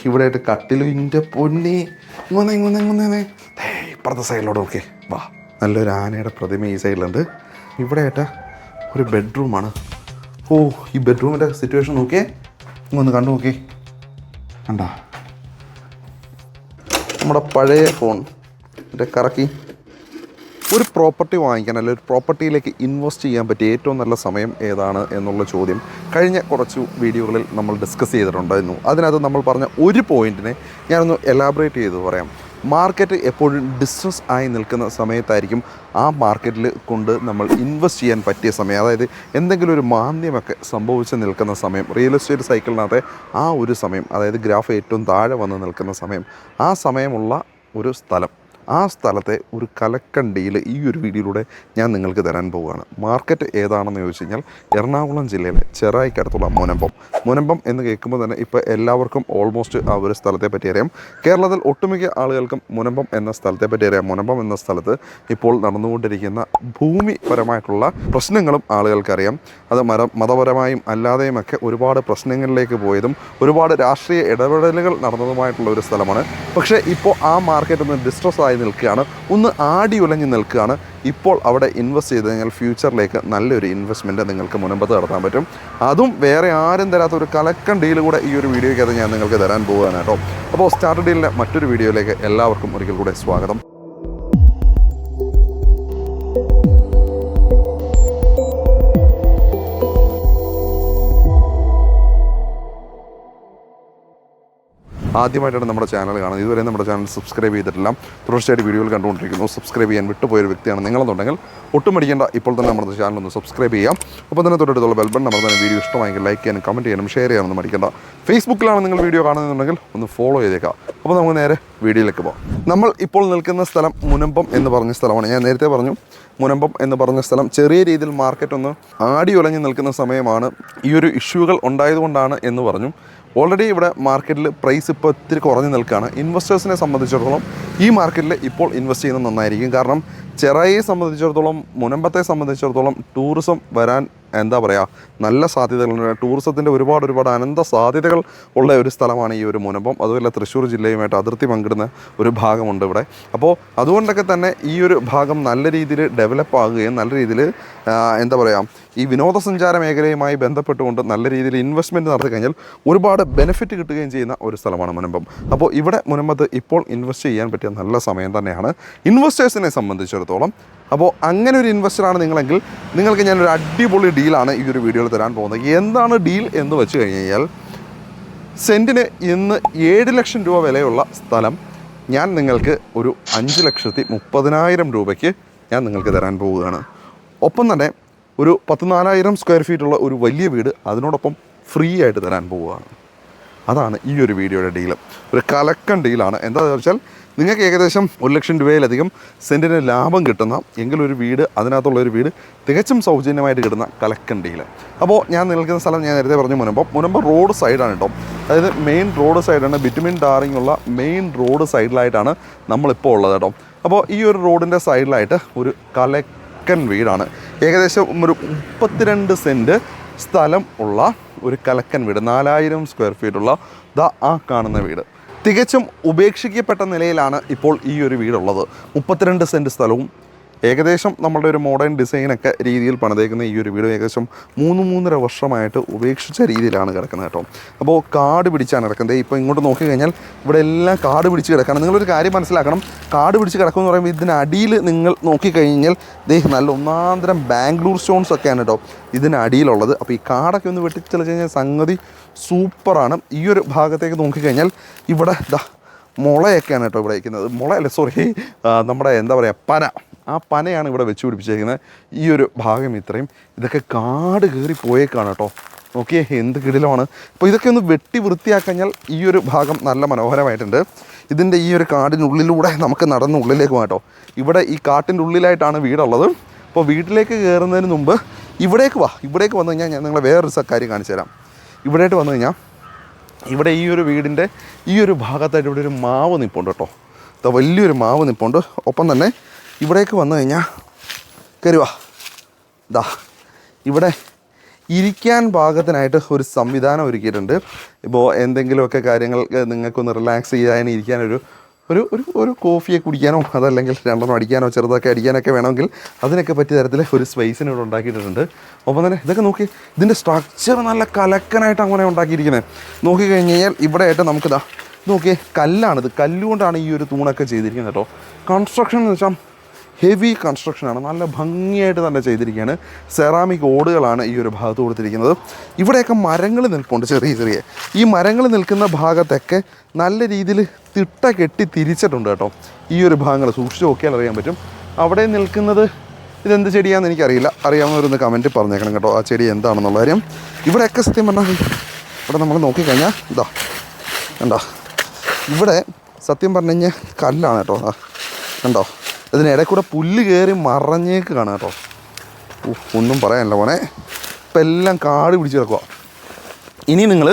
ഇവിടെയായിട്ട് കട്ടിലും ഇൻ്റെ പൊന്നി ഇങ്ങൊന്നേ ഇപ്പുറത്തെ സൈഡിലോട്ട് ഓക്കെ വാ. നല്ലൊരു ആനയുടെ പ്രതിമ ഈ സൈഡിലുണ്ട്. ഇവിടെയായിട്ട് ഒരു ബെഡ്റൂമാണ്. ഓ, ഈ ബെഡ്റൂമിൻ്റെ സിറ്റുവേഷൻ നോക്കിയേ, ഇങ്ങൊന്ന് കണ്ടു നോക്കി. കണ്ടാ നമ്മുടെ പഴയ ഫോൺ മറ്റേ കറക്കി. ഒരു പ്രോപ്പർട്ടി വാങ്ങിക്കാൻ അല്ലെങ്കിൽ ഒരു പ്രോപ്പർട്ടിയിലേക്ക് ഇൻവെസ്റ്റ് ചെയ്യാൻ പറ്റിയ ഏറ്റവും നല്ല സമയം ഏതാണ് എന്നുള്ള ചോദ്യം കഴിഞ്ഞ കുറച്ച് വീഡിയോകളിൽ നമ്മൾ ഡിസ്കസ് ചെയ്തിട്ടുണ്ടായിരുന്നു. അതിനകത്ത് നമ്മൾ പറഞ്ഞ ഒരു പോയിൻറ്റിനെ ഞാനൊന്ന് എലാബറേറ്റ് ചെയ്ത് പറയാം. മാർക്കറ്റ് എപ്പോഴും ഡിസ്ട്രസ് ആയി നിൽക്കുന്ന സമയത്തായിരിക്കും ആ മാർക്കറ്റിൽ കൊണ്ട് നമ്മൾ ഇൻവെസ്റ്റ് ചെയ്യാൻ പറ്റിയ സമയം. അതായത് എന്തെങ്കിലും ഒരു മാന്ദ്യമൊക്കെ സംഭവിച്ച് നിൽക്കുന്ന സമയം, റിയൽ എസ്റ്റേറ്റ് സൈക്കിളിനകത്തെ ആ ഒരു സമയം, അതായത് ഗ്രാഫ് ഏറ്റവും താഴെ വന്ന് നിൽക്കുന്ന സമയം, ആ സമയമുള്ള ഒരു സ്ഥലം, ആ സ്ഥലത്തെ ഒരു കലക്കൻ ഡീൽ ഈ ഒരു വീഡിയോയിലൂടെ ഞാൻ നിങ്ങൾക്ക് തരാൻ പോവുകയാണ്. മാർക്കറ്റ് ഏതാണെന്ന് ചോദിച്ചു കഴിഞ്ഞാൽ എറണാകുളം ജില്ലയിലെ ചെറായിക്കടുത്തുള്ള മുനമ്പം എന്ന് കേൾക്കുമ്പോൾ തന്നെ ഇപ്പോൾ എല്ലാവർക്കും ഓൾമോസ്റ്റ് ആ ഒരു സ്ഥലത്തെ പറ്റി അറിയാം. കേരളത്തിൽ ഒട്ടുമിക്ക ആളുകൾക്കും മുനമ്പം എന്ന സ്ഥലത്തെ പറ്റി അറിയാം. മുനമ്പം എന്ന സ്ഥലത്ത് ഇപ്പോൾ നടന്നുകൊണ്ടിരിക്കുന്ന ഭൂമിപരമായിട്ടുള്ള പ്രശ്നങ്ങളും ആളുകൾക്കറിയാം. അത് മതപരമായും അല്ലാതെയുമൊക്കെ ഒരുപാട് പ്രശ്നങ്ങളിലേക്ക് പോയതും ഒരുപാട് രാഷ്ട്രീയ ഇടപെടലുകൾ നടന്നതുമായിട്ടുള്ള ഒരു സ്ഥലമാണ്. പക്ഷേ ഇപ്പോൾ ആ മാർക്കറ്റ് ഒന്ന് ഡിസ്ട്രസ് ആയി നിൽക്കുകയാണ്, ഒന്ന് ആടി ഉലഞ്ഞ് നിൽക്കുകയാണ്. ഇപ്പോൾ അവിടെ ഇൻവെസ്റ്റ് ചെയ്ത് കഴിഞ്ഞാൽ ഫ്യൂച്ചറിലേക്ക് നല്ലൊരു ഇൻവെസ്റ്റ്മെൻറ്റ് നിങ്ങൾക്ക് മുനമ്പത്ത് നടത്താൻ പറ്റും. അതും വേറെ ആരും തരാത്ത ഒരു കലക്കൻ ഡീൽ കൂടെ ഈ ഒരു വീഡിയോയ്ക്കകത്ത് ഞാൻ നിങ്ങൾക്ക് തരാൻ പോവുകയാണ് കേട്ടോ. അപ്പോൾ സ്റ്റാർട്ട് ഡീലിൻ്റെ മറ്റൊരു വീഡിയോയിലേക്ക് എല്ലാവർക്കും ഒരിക്കൽ കൂടെ സ്വാഗതം. ആദ്യമായിട്ടാണ് നമ്മുടെ ചാനൽ കാണുന്നത്, ഇതുവരെ നമ്മുടെ ചാനൽ സബ്സ്ക്രൈബ് ചെയ്തിട്ടില്ല, തുടർച്ചയായിട്ട് വീഡിയോകൾ കണ്ടുകൊണ്ടിരിക്കുന്നു. സബ്സ്ക്രൈബ് ചെയ്യാൻ വിട്ടുപോയൊരു വ്യക്തിയാണ് നിങ്ങളെന്നുണ്ടെങ്കിൽ ഒട്ടും മടിക്കേണ്ട, ഇപ്പോൾ തന്നെ നമ്മുടെ ചാനൽ ഒന്ന് സബ്സ്ക്രൈബ് ചെയ്യാം. അപ്പോൾ തന്നെ തൊട്ടടുത്തുള്ള ബെൽ ബട്ടൺ നമ്മൾ തന്നെ വീഡിയോ ഇഷ്ടമായെങ്കിൽ ലൈക്ക് ചെയ്യാനും കമൻറ്റ് ചെയ്യാനും ഷെയർ ചെയ്യാനൊന്നും മടിക്കേണ്ട. ഫേസ്ബുക്കിലാണ് നിങ്ങൾ വീഡിയോ കാണുന്നുണ്ടെങ്കിൽ ഒന്ന് ഫോളോ ചെയ്തേക്കാം. അപ്പോൾ നമുക്ക് നേരെ വീഡിയോയിലേക്ക് പോകാം. നമ്മൾ ഇപ്പോൾ നിൽക്കുന്ന സ്ഥലം മുനമ്പം എന്ന് പറഞ്ഞ സ്ഥലമാണ്. ഞാൻ നേരത്തെ പറഞ്ഞു മുനമ്പം എന്ന് പറഞ്ഞ സ്ഥലം ചെറിയ രീതിയിൽ മാർക്കറ്റ് ഒന്ന് ആടി ഉലഞ്ഞ് നിൽക്കുന്ന സമയമാണ്. ഈ ഒരു ഇഷ്യൂകൾ ഉണ്ടായതുകൊണ്ടാണ് എന്ന് പറഞ്ഞു. ഓൾറെഡി ഇവിടെ മാർക്കറ്റിൽ പ്രൈസ് ഇപ്പോൾ ഇത്തിരി കുറഞ്ഞ് നിൽക്കുകയാണ്. ഇൻവെസ്റ്റേഴ്സിനെ സംബന്ധിച്ചിടത്തോളം ഈ മാർക്കറ്റിൽ ഇപ്പോൾ ഇൻവെസ്റ്റ് ചെയ്യുന്നത് നന്നായിരിക്കും. കാരണം ചെറായിയെ സംബന്ധിച്ചിടത്തോളം, മുനമ്പത്തെ സംബന്ധിച്ചിടത്തോളം ടൂറിസം വരാൻ എന്താ പറയുക, നല്ല സാധ്യതകളുണ്ട്. ടൂറിസത്തിൻ്റെ ഒരുപാട് അനന്ത സാധ്യതകൾ ഉള്ള ഒരു സ്ഥലമാണ് ഈ ഒരു മുനമ്പം. അതുപോലെ തൃശ്ശൂർ ജില്ലയുമായിട്ട് അതിർത്തി പങ്കിടുന്ന ഒരു ഭാഗമുണ്ട് ഇവിടെ. അപ്പോൾ അതുകൊണ്ടൊക്കെ തന്നെ ഈ ഒരു ഭാഗം നല്ല രീതിയിൽ ഡെവലപ്പ് ആകുകയും നല്ല രീതിയിൽ എന്താ പറയുക, ഈ വിനോദസഞ്ചാര മേഖലയുമായി ബന്ധപ്പെട്ടുകൊണ്ട് നല്ല രീതിയിൽ ഇൻവെസ്റ്റ്മെൻറ്റ് നടത്തി കഴിഞ്ഞാൽ ഒരുപാട് ബെനിഫിറ്റ് കിട്ടുകയും ചെയ്യുന്ന ഒരു സ്ഥലമാണ് മുനമ്പം. അപ്പോൾ ഇവിടെ മുനമ്പത്ത് ഇപ്പോൾ ഇൻവെസ്റ്റ് ചെയ്യാൻ പറ്റിയ നല്ല സമയം തന്നെയാണ് ഇൻവെസ്റ്റേഴ്സിനെ സംബന്ധിച്ചിടത്തോളം. അപ്പോൾ അങ്ങനെ ഒരു ഇൻവെസ്റ്ററാണ് നിങ്ങളെങ്കിൽ നിങ്ങൾക്ക് ഞാനൊരു അടിപൊളി ഡീലാണ് ഈ ഒരു വീഡിയോയിൽ തരാൻ പോകുന്നത്. എന്താണ് ഡീൽ എന്ന് വെച്ച് കഴിഞ്ഞാൽ, സെൻറ്റിന് ഇന്ന് 7 ലക്ഷം രൂപ വിലയുള്ള സ്ഥലം ഞാൻ നിങ്ങൾക്ക് ഒരു 5,30,000 രൂപയ്ക്ക് ഞാൻ നിങ്ങൾക്ക് തരാൻ പോവുകയാണ്. ഒപ്പം തന്നെ ഒരു 14,000 സ്ക്വയർ ഫീറ്റുള്ള ഒരു വലിയ വീട് അതിനോടൊപ്പം ഫ്രീ ആയിട്ട് തരാൻ പോവുകയാണ്. അതാണ് ഈ ഒരു വീഡിയോയുടെ ഡീല്. ഒരു കലക്കൻ ഡീലാണ്. എന്താണെന്ന് വെച്ചാൽ നിങ്ങൾക്ക് ഏകദേശം 1 ലക്ഷം രൂപയിലധികം സെൻറ്റിന് ലാഭം കിട്ടുന്ന എങ്കിലൊരു വീട്, അതിനകത്തുള്ളൊരു വീട് തികച്ചും സൗജന്യമായിട്ട് കിട്ടുന്ന കലക്കൻ ഡീല്. അപ്പോൾ ഞാൻ നിൽക്കുന്ന സ്ഥലം ഞാൻ നേരത്തെ പറഞ്ഞു മുനമ്പം റോഡ് സൈഡാണ് കേട്ടോ. അതായത് മെയിൻ റോഡ് സൈഡാണ്, ബിറ്റുമിൻ ടാറിംഗ് ഉള്ള മെയിൻ റോഡ് സൈഡിലായിട്ടാണ് നമ്മളിപ്പോൾ ഉള്ളത് കേട്ടോ. അപ്പോൾ ഈ ഒരു റോഡിൻ്റെ സൈഡിലായിട്ട് ഒരു കലക്കൻ വീടാണ്. ഏകദേശം ഒരു 32 സെൻറ്റ് സ്ഥലം ഉള്ള ഒരു കലക്കൻ വീട്, 4,000 സ്ക്വയർ ഫീറ്റുള്ള ആ കാണുന്ന വീട്. തികച്ചും ഉപേക്ഷിക്കപ്പെട്ട നിലയിലാണ് ഇപ്പോൾ ഈ ഒരു വീടുള്ളത്. 32 സെൻറ്റ് സ്ഥലവും ഏകദേശം നമ്മളുടെ ഒരു മോഡേൺ ഡിസൈനൊക്കെ രീതിയിൽ പണിതേക്കുന്ന ഈ ഒരു വീട് ഏകദേശം 3-3.5 വർഷമായിട്ട് ഉപേക്ഷിച്ച രീതിയിലാണ് കിടക്കുന്നത് കേട്ടോ. അപ്പോൾ കാട് പിടിച്ചാണ് കിടക്കുന്നത്. ഇപ്പോൾ ഇങ്ങോട്ട് നോക്കിക്കഴിഞ്ഞാൽ ഇവിടെ എല്ലാം കാട് പിടിച്ച് കിടക്കുകയാണ്. നിങ്ങളൊരു കാര്യം മനസ്സിലാക്കണം, കാട് പിടിച്ച് കിടക്കുമെന്ന് പറയുമ്പോൾ ഇതിനടിയിൽ നിങ്ങൾ നോക്കിക്കഴിഞ്ഞാൽ നല്ല ഒന്നാന്തരം ബാംഗ്ലൂർ സ്റ്റോൺസ് ഒക്കെയാണ് കേട്ടോ ഇതിനടിയിലുള്ളത്. അപ്പോൾ ഈ കാടൊക്കെ ഒന്ന് വെട്ടിച്ചെളിച്ച് കഴിഞ്ഞാൽ സംഗതി സൂപ്പറാണ്. ഈ ഒരു ഭാഗത്തേക്ക് നോക്കിക്കഴിഞ്ഞാൽ ഇവിടെ മുളയൊക്കെയാണ് കേട്ടോ ഇവിടെ വയ്ക്കുന്നത്. മുളയല്ല, സോറി, നമ്മുടെ എന്താ പറയുക, ആ പനയാണ് ഇവിടെ വെച്ച് പിടിപ്പിച്ചിരിക്കുന്നത്. ഈ ഒരു ഭാഗം ഇതൊക്കെ കാട് കയറി പോയേക്കാണ് കേട്ടോ. നോക്കിയേ എന്ത് കിടിലമാണ്. അപ്പോൾ ഇതൊക്കെ ഒന്ന് വെട്ടി വൃത്തിയാക്കഴിഞ്ഞാൽ ഈ ഒരു ഭാഗം നല്ല മനോഹരമായിട്ടുണ്ട്. ഇതിൻ്റെ ഈ ഒരു കാടിനുള്ളിലൂടെ നമുക്ക് നടന്ന് ഉള്ളിലേക്ക് പോകാം കേട്ടോ. ഇവിടെ ഈ കാട്ടിൻ്റെ ഉള്ളിലായിട്ടാണ് വീടുള്ളത്. അപ്പോൾ വീട്ടിലേക്ക് കയറുന്നതിന് മുമ്പ് ഇവിടേക്ക് വന്നു കഴിഞ്ഞാൽ ഞാൻ നിങ്ങളെ വേറൊരു കാര്യം കാണിച്ചു തരാം. ഇവിടേക്ക് വന്നു കഴിഞ്ഞാൽ ഇവിടെ ഈ ഒരു വീടിൻ്റെ ഈ ഒരു ഭാഗത്തായിട്ട് ഇവിടെ ഒരു മാവ് നിൽപ്പുണ്ട് കേട്ടോ. വലിയൊരു മാവ് നിൽപ്പുണ്ട്. ഒപ്പം തന്നെ ഇവിടേക്ക് വന്നു കഴിഞ്ഞാൽ കയറുക, ഇവിടെ ഇരിക്കാൻ പാകത്തിനായിട്ട് ഒരു സംവിധാനം ഒരുക്കിയിട്ടുണ്ട്. ഇപ്പോൾ എന്തെങ്കിലുമൊക്കെ കാര്യങ്ങൾ നിങ്ങൾക്കൊന്ന് റിലാക്സ് ചെയ്യാൻ ഇരിക്കാനൊരു ഒരു ഒരു ഒരു കോഫിയെ കുടിക്കാനോ അതല്ലെങ്കിൽ രണ്ടെണ്ണം അടിക്കാനോ ചെറുതൊക്കെ അടിക്കാനൊക്കെ വേണമെങ്കിൽ അതിനൊക്കെ പറ്റിയ തരത്തിൽ ഒരു സ്പേസിന് ഇവിടെ ഉണ്ടാക്കിയിട്ടുണ്ട്. ഒപ്പം തന്നെ ഇതൊക്കെ നോക്കി, ഇതിൻ്റെ സ്ട്രക്ചർ നല്ല കലക്കനായിട്ട് അങ്ങനെ ഉണ്ടാക്കിയിരിക്കുന്നത്. നോക്കിക്കഴിഞ്ഞ് കഴിഞ്ഞാൽ ഇവിടെ ആയിട്ട് നമുക്കിതാ നോക്കിയേ, കല്ലാണിത്, കല്ലുകൊണ്ടാണ് ഈ ഒരു തൂണൊക്കെ ചെയ്തിരിക്കുന്നത് കേട്ടോ. കൺസ്ട്രക്ഷൻ എന്ന് വെച്ചാൽ ഹെവി കൺസ്ട്രക്ഷനാണ്, നല്ല ഭംഗിയായിട്ട് തന്നെ ചെയ്തിരിക്കുകയാണ്. സെറാമിക് ഓടുകളാണ് ഈ ഒരു ഭാഗത്ത് കൊടുത്തിരിക്കുന്നത്. ഇവിടെയൊക്കെ മരങ്ങൾ നിൽപ്പുണ്ട്, ചെറിയ ചെറിയ. ഈ മരങ്ങൾ നിൽക്കുന്ന ഭാഗത്തൊക്കെ നല്ല രീതിയിൽ തിട്ട കെട്ടി തിരിച്ചിട്ടുണ്ട് കേട്ടോ. ഈ ഒരു ഭാഗങ്ങൾ സൂക്ഷിച്ച് നോക്കിയാൽ അറിയാൻ പറ്റും. അവിടെ നിൽക്കുന്നത് ഇതെന്ത് ചെടിയാണെന്ന് എനിക്കറിയില്ല, അറിയാവുന്നവരൊന്ന് കമൻറ്റ് പറഞ്ഞേക്കണം കേട്ടോ ആ ചെടി എന്താണെന്നുള്ള കാര്യം. ഇവിടെയൊക്കെ സത്യം പറഞ്ഞാൽ ഇവിടെ നമ്മൾ നോക്കിക്കഴിഞ്ഞാൽ ഇതാ കണ്ടോ, ഇവിടെ സത്യം പറഞ്ഞു കഴിഞ്ഞാൽ കല്ലാണ് കേട്ടോ. കണ്ടോ, അതിനിടയിൽ കൂടെ പുല്ല് കയറി മറഞ്ഞേക്ക് കാണാം കേട്ടോ. ഒന്നും പറയാനില്ല മോനെ, ഇപ്പം എല്ലാം കാട് പിടിച്ച് കിടക്കുക. ഇനി നിങ്ങൾ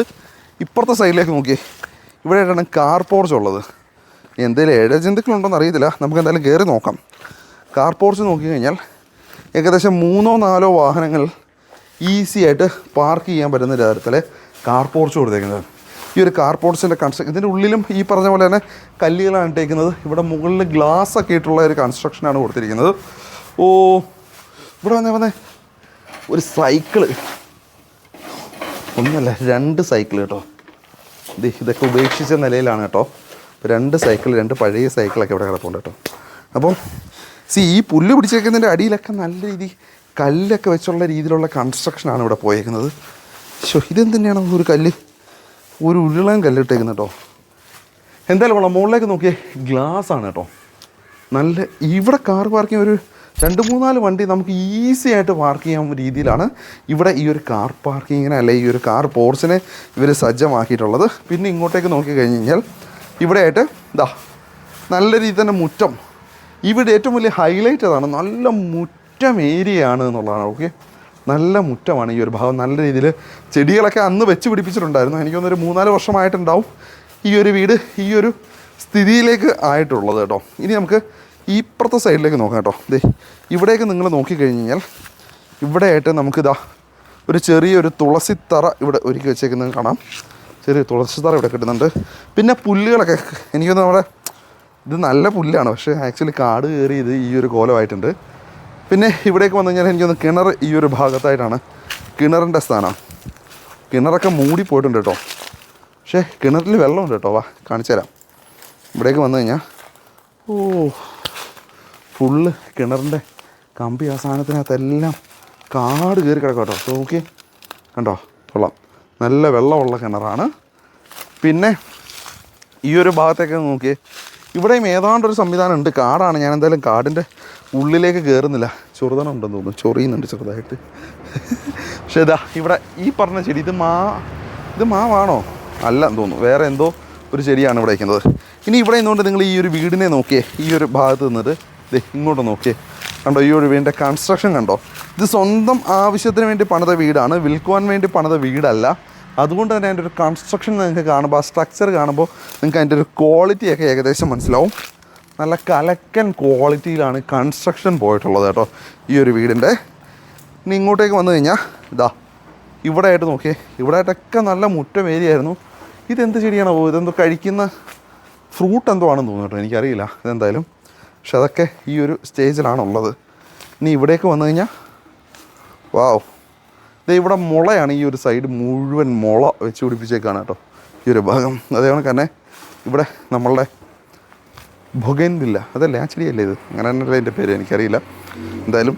ഇപ്പുറത്തെ സൈഡിലേക്ക് നോക്കിയേ, ഇവിടെ ആയിട്ടാണ് കാർ പോർച്ച് ഉള്ളത്. എന്തെങ്കിലും ഇഴജന്തുക്കളുണ്ടോയെന്ന് അറിയത്തില്ല, നമുക്ക് എന്തായാലും കയറി നോക്കാം. കാർ പോർച്ച് നോക്കി കഴിഞ്ഞാൽ ഏകദേശം 3-4 വാഹനങ്ങൾ ഈസി ആയിട്ട് പാർക്ക് ചെയ്യാൻ പറ്റുന്ന തരത്തിൽ കാർ പോർച്ച് കൊടുത്തേക്കുന്നത്. ഈ ഒരു കാർ പോർച്ചിൻ്റെ കൺസ്ട്രക്ഷൻ, ഇതിൻ്റെ ഉള്ളിലും ഈ പറഞ്ഞ പോലെ തന്നെ കല്ലുകളാണ് ഇട്ടേക്കുന്നത്. ഇവിടെ മുകളിൽ ഗ്ലാസ് ഒക്കെ ഇട്ടുള്ള ഒരു കൺസ്ട്രക്ഷനാണ് കൊടുത്തിരിക്കുന്നത്. ഓ, ഇവിടെ വന്നേ ഒരു സൈക്കിള്, ഒന്നല്ല 2 സൈക്കിൾ കേട്ടോ. ഇതൊക്കെ ഉപേക്ഷിച്ച നിലയിലാണ് കേട്ടോ. 2 സൈക്കിൾ, 2 പഴയ സൈക്കിളൊക്കെ ഇവിടെ കിടപ്പുണ്ട് കേട്ടോ. അപ്പം ഈ പുല്ല് പിടിച്ചേക്കുന്നതിൻ്റെ അടിയിലൊക്കെ നല്ല രീതി കല്ലൊക്കെ വെച്ചുള്ള രീതിയിലുള്ള കൺസ്ട്രക്ഷനാണ് ഇവിടെ പോയേക്കുന്നത്. ഇതെന്ത് തന്നെയാണ് ഒരു കല്ല്, ഒരു ഉരുളൻ കല്ലിട്ടേക്കുന്നത് കേട്ടോ. എന്തായാലും കൊള്ളാം. മുകളിലേക്ക് നോക്കിയേ, ഗ്ലാസ് ആണ് കേട്ടോ. നല്ല ഇവിടെ കാർ പാർക്കിംഗ് ഒരു 2-3-4 വണ്ടി നമുക്ക് ഈസി ആയിട്ട് പാർക്ക് ചെയ്യാൻ രീതിയിലാണ് ഇവിടെ ഈ ഒരു കാർ പാർക്കിങ്ങിനെ അല്ലെ ഈ ഒരു കാർ പോർച്ചിനെ ഇവർ സജ്ജമാക്കിയിട്ടുള്ളത്. പിന്നെ ഇങ്ങോട്ടേക്ക് നോക്കി കഴിഞ്ഞ് കഴിഞ്ഞാൽ ഇവിടെ ആയിട്ട് ഇതാ നല്ല രീതിയിൽ തന്നെ മുറ്റം. ഇവിടെ ഏറ്റവും വലിയ ഹൈലൈറ്റ് അതാണ്, നല്ല മുറ്റം ഏരിയയാണ് എന്നുള്ളതാണ്. ഓക്കെ, നല്ല മുറ്റമാണ് ഈ ഒരു ഭാഗം. നല്ല രീതിയിൽ ചെടികളൊക്കെ അന്ന് വെച്ച് പിടിപ്പിച്ചിട്ടുണ്ടായിരുന്നു. എനിക്കൊന്നൊരു 3-4 വർഷമായിട്ടുണ്ടാവും ഈ ഒരു വീട് ഈ ഒരു സ്ഥിതിയിലേക്ക് ആയിട്ടുള്ളത് കേട്ടോ. ഇനി നമുക്ക് ഈ ഇപ്പുറത്തെ സൈഡിലേക്ക് നോക്കാം കേട്ടോ. ഇവിടേക്ക് നിങ്ങൾ നോക്കിക്കഴിഞ്ഞ് കഴിഞ്ഞാൽ ഇവിടെ ആയിട്ട് നമുക്കിതാ ഒരു ചെറിയൊരു തുളസിത്തറ ഇവിടെ ഒരുക്കി വെച്ചേക്കുന്നത് കാണാം. ചെറിയ തുളസിത്തറ ഇവിടെ കിട്ടുന്നുണ്ട്. പിന്നെ പുല്ലുകളൊക്കെ എനിക്കൊന്ന് നമ്മുടെ ഇത് നല്ല പുല്ലാണ്, പക്ഷേ ആക്ച്വലി കാട് കയറി ഇത് ഈ ഒരു കോലമായിട്ടുണ്ട്. പിന്നെ ഇവിടേക്ക് വന്നു കഴിഞ്ഞാൽ എനിക്കൊന്ന് കിണർ ഈ ഒരു ഭാഗത്തായിട്ടാണ് കിണറിൻ്റെ സ്ഥാനം. കിണറൊക്കെ മൂടി പോയിട്ടുണ്ട് കേട്ടോ, പക്ഷേ കിണറിൽ വെള്ളമുണ്ട് കേട്ടോ. വാ കാണിച്ചു തരാം. ഇവിടേക്ക് വന്നു കഴിഞ്ഞാൽ ഫുള്ള് കിണറിൻ്റെ കമ്പി ആ സാധനത്തിനകത്തെല്ലാം കാട് കയറി കിടക്കാം കേട്ടോ. നോക്കി കണ്ടോ, കൊള്ളാം, നല്ല വെള്ളമുള്ള കിണറാണ്. പിന്നെ ഈ ഒരു ഭാഗത്തേക്ക് നോക്കിയേ, ഇവിടെയും ഏതാണ്ടൊരു സംവിധാനം ഉണ്ട്. കാടാണ്, ഞാൻ എന്തായാലും കാടിൻ്റെ ഉള്ളിലേക്ക് കയറുന്നില്ല. ചെറുതണം ഉണ്ടെന്ന് തോന്നുന്നു, ചൊറിയുന്നുണ്ട് ചെറുതായിട്ട്. പക്ഷേ ഇതാ ഇവിടെ ഈ പറഞ്ഞ ചെടി ഇത് മാവാണോ അല്ല എന്ന് തോന്നുന്നു, വേറെ എന്തോ ഒരു ചെടിയാണ് ഇവിടെ വയ്ക്കുന്നത്. ഇനി ഇവിടെ നിന്നുകൊണ്ട് നിങ്ങൾ ഈ ഒരു വീടിനെ നോക്കിയേ, ഈ ഒരു ഭാഗത്ത് നിന്നിട്ട് ഇങ്ങോട്ട് നോക്കിയേ, കണ്ടോ ഈ ഒരു വീടിൻ്റെ കൺസ്ട്രക്ഷൻ കണ്ടോ. ഇത് സ്വന്തം ആവശ്യത്തിന് വേണ്ടി പണിത വീടാണ്, വിൽക്കുവാൻ വേണ്ടി പണിത വീടല്ല. അതുകൊണ്ട് തന്നെ അതിൻ്റെ ഒരു കൺസ്ട്രക്ഷൻ നിങ്ങൾക്ക് കാണുമ്പോൾ, ആ സ്ട്രക്ചർ കാണുമ്പോൾ നിങ്ങൾക്ക് അതിൻ്റെ ഒരു ക്വാളിറ്റിയൊക്കെ ഏകദേശം മനസ്സിലാവും. നല്ല കലക്കൻ ക്വാളിറ്റിയിലാണ് കൺസ്ട്രക്ഷൻ പോയിട്ടുള്ളത് കേട്ടോ ഈ ഒരു വീടിൻ്റെ. ഇനി ഇങ്ങോട്ടേക്ക് വന്നു കഴിഞ്ഞാൽ ഇതാ ഇവിടെ ആയിട്ട് നോക്കിയേ, ഇവിടെ ആയിട്ടൊക്കെ നല്ല മുറ്റം ഏരിയായിരുന്നു. ഇതെന്ത് ചെടിയാണോ, ഇതെന്തോ കഴിക്കുന്ന ഫ്രൂട്ട് എന്തോ ആണെന്ന് തോന്നുന്നു കേട്ടോ, എനിക്കറിയില്ല ഇതെന്തായാലും. പക്ഷെ അതൊക്കെ ഈ ഒരു സ്റ്റേജിലാണുള്ളത്. ഇനി ഇവിടേക്ക് വന്നു കഴിഞ്ഞാൽ വാവ്, ഇവിടെ മുളയാണ്. ഈ ഒരു സൈഡ് മുഴുവൻ മുള വെച്ച് പിടിപ്പിച്ചേക്കാണ് കേട്ടോ ഈ ഒരു ഭാഗം. അതേപോലെ തന്നെ ഇവിടെ നമ്മളുടെ ബൊഗൈൻവില്ല, അതല്ലേ ആ ചെടിയല്ലേ ഇത്, അങ്ങനെ തന്നെയല്ലേ എൻ്റെ പേര്, എനിക്കറിയില്ല. എന്തായാലും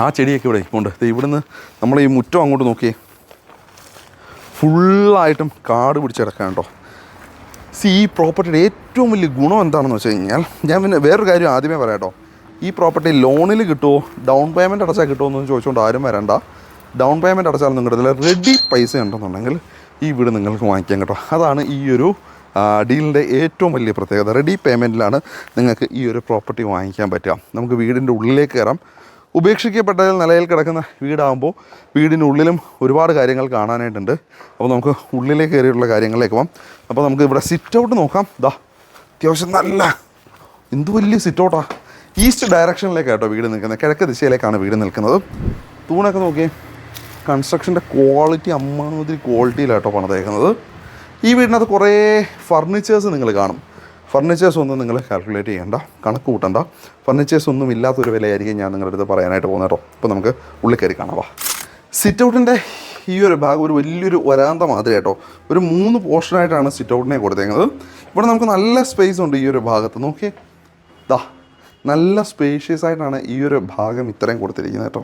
ആ ചെടിയൊക്കെ ഇവിടെ ഉണ്ട്. ഇവിടുന്ന് നമ്മൾ ഈ മുറ്റം അങ്ങോട്ട് നോക്കിയേ, ഫുള്ളായിട്ടും കാട് പിടിച്ച് കിടക്കാൻ കേട്ടോ. ഈ പ്രോപ്പർട്ടിയുടെ ഏറ്റവും വലിയ ഗുണം എന്താണെന്ന് വെച്ച് കഴിഞ്ഞാൽ, ഞാൻ പിന്നെ വേറൊരു കാര്യം ആദ്യമേ പറയാം കേട്ടോ. ഈ പ്രോപ്പർട്ടി ലോണിൽ കിട്ടുമോ, ഡൗൺ പേയ്മെൻറ്റ് അടച്ചാൽ കിട്ടുമോ എന്ന് ചോദിച്ചുകൊണ്ട് ആരും വരണ്ട. ഡൗൺ പേയ്മെൻറ്റ് അടച്ചാലൊന്നും കിട്ടത്തില്ല. റെഡി പൈസ ഉണ്ടെന്നുണ്ടെങ്കിൽ ഈ വീട് നിങ്ങൾക്ക് വാങ്ങിക്കാം കേട്ടോ. അതാണ് ഈ ഒരു ഡീലിൻ്റെ ഏറ്റവും വലിയ പ്രത്യേകത. റെഡി പേയ്മെൻറ്റിലാണ് നിങ്ങൾക്ക് ഈ ഒരു പ്രോപ്പർട്ടി വാങ്ങിക്കാൻ പറ്റുക. നമുക്ക് വീടിൻ്റെ ഉള്ളിലേക്ക് കയറാം. ഉപേക്ഷിക്കപ്പെട്ട നിലയിൽ കിടക്കുന്ന വീടാകുമ്പോൾ വീടിനുള്ളിലും ഒരുപാട് കാര്യങ്ങൾ കാണാനായിട്ടുണ്ട്. അപ്പോൾ നമുക്ക് ഉള്ളിലേക്ക് കയറിയുള്ള കാര്യങ്ങളിലേക്ക് പോകാം. അപ്പോൾ നമുക്ക് ഇവിടെ സിറ്റ് ഔട്ട് നോക്കാം. അത്യാവശ്യം നല്ല എന്ത് വലിയ സിറ്റ് ഔട്ടാണ്. ഈസ്റ്റ് ഡയറക്ഷനിലേക്കാണ് കേട്ടോ വീട് നിൽക്കുന്നത്, കിഴക്ക് ദിശയിലേക്കാണ് വീട് നിൽക്കുന്നത്. തൂണൊക്കെ നോക്കിയേ, കൺസ്ട്രക്ഷൻ്റെ ക്വാളിറ്റി അമ്മാതിരി ക്വാളിറ്റിയിലാട്ടോ പണിതേക്കുന്നത്. ഈ വീടിനകത്ത് കുറേ ഫർണിച്ചേഴ്സ് നിങ്ങൾ കാണും. ഫർണിച്ചേഴ്സ് ഒന്നും നിങ്ങൾ കാൽക്കുലേറ്റ് ചെയ്യേണ്ട, കണക്ക് കൂട്ടണ്ട. ഫർണിച്ചേഴ്സ് ഒന്നും ഇല്ലാത്തൊരു വിലയായിരിക്കും ഞാൻ നിങ്ങളുടെ അടുത്ത് പറയാനായിട്ട് പോകുന്നത് കേട്ടോ. അപ്പോൾ നമുക്ക് ഉള്ളിൽ കയറി കാണാം. സിറ്റ് ഔട്ടിൻ്റെ ഈ ഒരു ഭാഗം ഒരു വലിയൊരു വരാന്ത മാതിരി കേട്ടോ. ഒരു 3 പോർഷനായിട്ടാണ് സിറ്റ് ഔട്ടിനെ കൊടുത്തേക്കുന്നത്. ഇവിടെ നമുക്ക് നല്ല സ്പേസ് ഉണ്ട് ഈ ഒരു ഭാഗത്ത്. നോക്കിയേ, നല്ല സ്പേഷ്യസ് ആയിട്ടാണ് ഈ ഒരു ഭാഗം ഇത്രയും കൊടുത്തിരിക്കുന്നത് കേട്ടോ.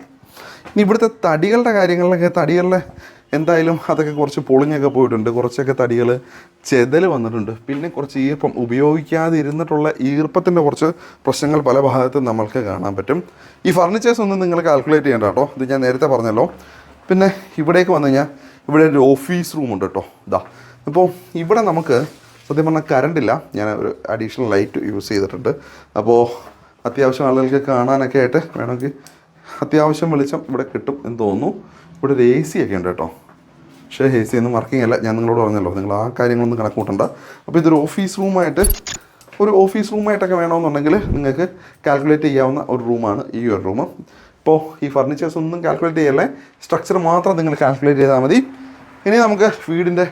ഇനി ഇവിടുത്തെ തടികളുടെ കാര്യങ്ങളിലൊക്കെ തടികളിലെ എന്തായാലും അതൊക്കെ കുറച്ച് പൊളിഞ്ഞൊക്കെ പോയിട്ടുണ്ട്. കുറച്ചൊക്കെ തടികൾ ചെതൽ വന്നിട്ടുണ്ട്. പിന്നെ കുറച്ച് ഈർപ്പം ഉപയോഗിക്കാതെ ഇരുന്നിട്ടുള്ള ഈർപ്പത്തിൻ്റെ കുറച്ച് പ്രശ്നങ്ങൾ പല ഭാഗത്തും നമ്മൾക്ക് കാണാൻ പറ്റും. ഈ ഫർണിച്ചേഴ്സ് ഒന്നും നിങ്ങൾ കാൽക്കുലേറ്റ് ചെയ്യേണ്ട കേട്ടോ. ഇത് ഞാൻ നേരത്തെ പറഞ്ഞല്ലോ. പിന്നെ ഇവിടേക്ക് വന്നു കഴിഞ്ഞാൽ ഇവിടെ ഒരു ഓഫീസ് റൂമുണ്ട് കേട്ടോ. അപ്പോൾ ഇവിടെ നമുക്ക് സത്യം പറഞ്ഞാൽ കറണ്ടില്ല. ഞാൻ ഒരു അഡീഷണൽ ലൈറ്റ് യൂസ് ചെയ്തിട്ടുണ്ട്. അപ്പോൾ അത്യാവശ്യം ആളുകൾക്ക് കാണാനൊക്കെ ആയിട്ട് വേണമെങ്കിൽ അത്യാവശ്യം വെളിച്ചം ഇവിടെ കിട്ടും എന്ന് തോന്നുന്നു. ഇവിടെ ഒരു AC ഒക്കെ ഉണ്ട് കേട്ടോ. പക്ഷേ AC ഒന്നും വർക്കിംഗ് അല്ല. ഞാൻ നിങ്ങളോട് പറഞ്ഞല്ലോ, നിങ്ങൾ ആ കാര്യങ്ങളൊന്നും കണക്ക് കൂട്ടണ്ട. അപ്പോൾ ഇതൊരു ഓഫീസ് റൂമായിട്ടൊക്കെ വേണമെന്നുണ്ടെങ്കിൽ നിങ്ങൾക്ക് കാൽക്കുലേറ്റ് ചെയ്യാവുന്ന ഒരു റൂമാണ് ഈ ഒരു റൂം. ഇപ്പോൾ ഈ ഫർണിച്ചേഴ്സ് ഒന്നും കാൽക്കുലേറ്റ് ചെയ്യല്ലേ, സ്ട്രക്ചർ മാത്രം നിങ്ങൾ കാൽക്കുലേറ്റ് ചെയ്താൽ മതി. ഇനി നമുക്ക് വീടിൻ്റെ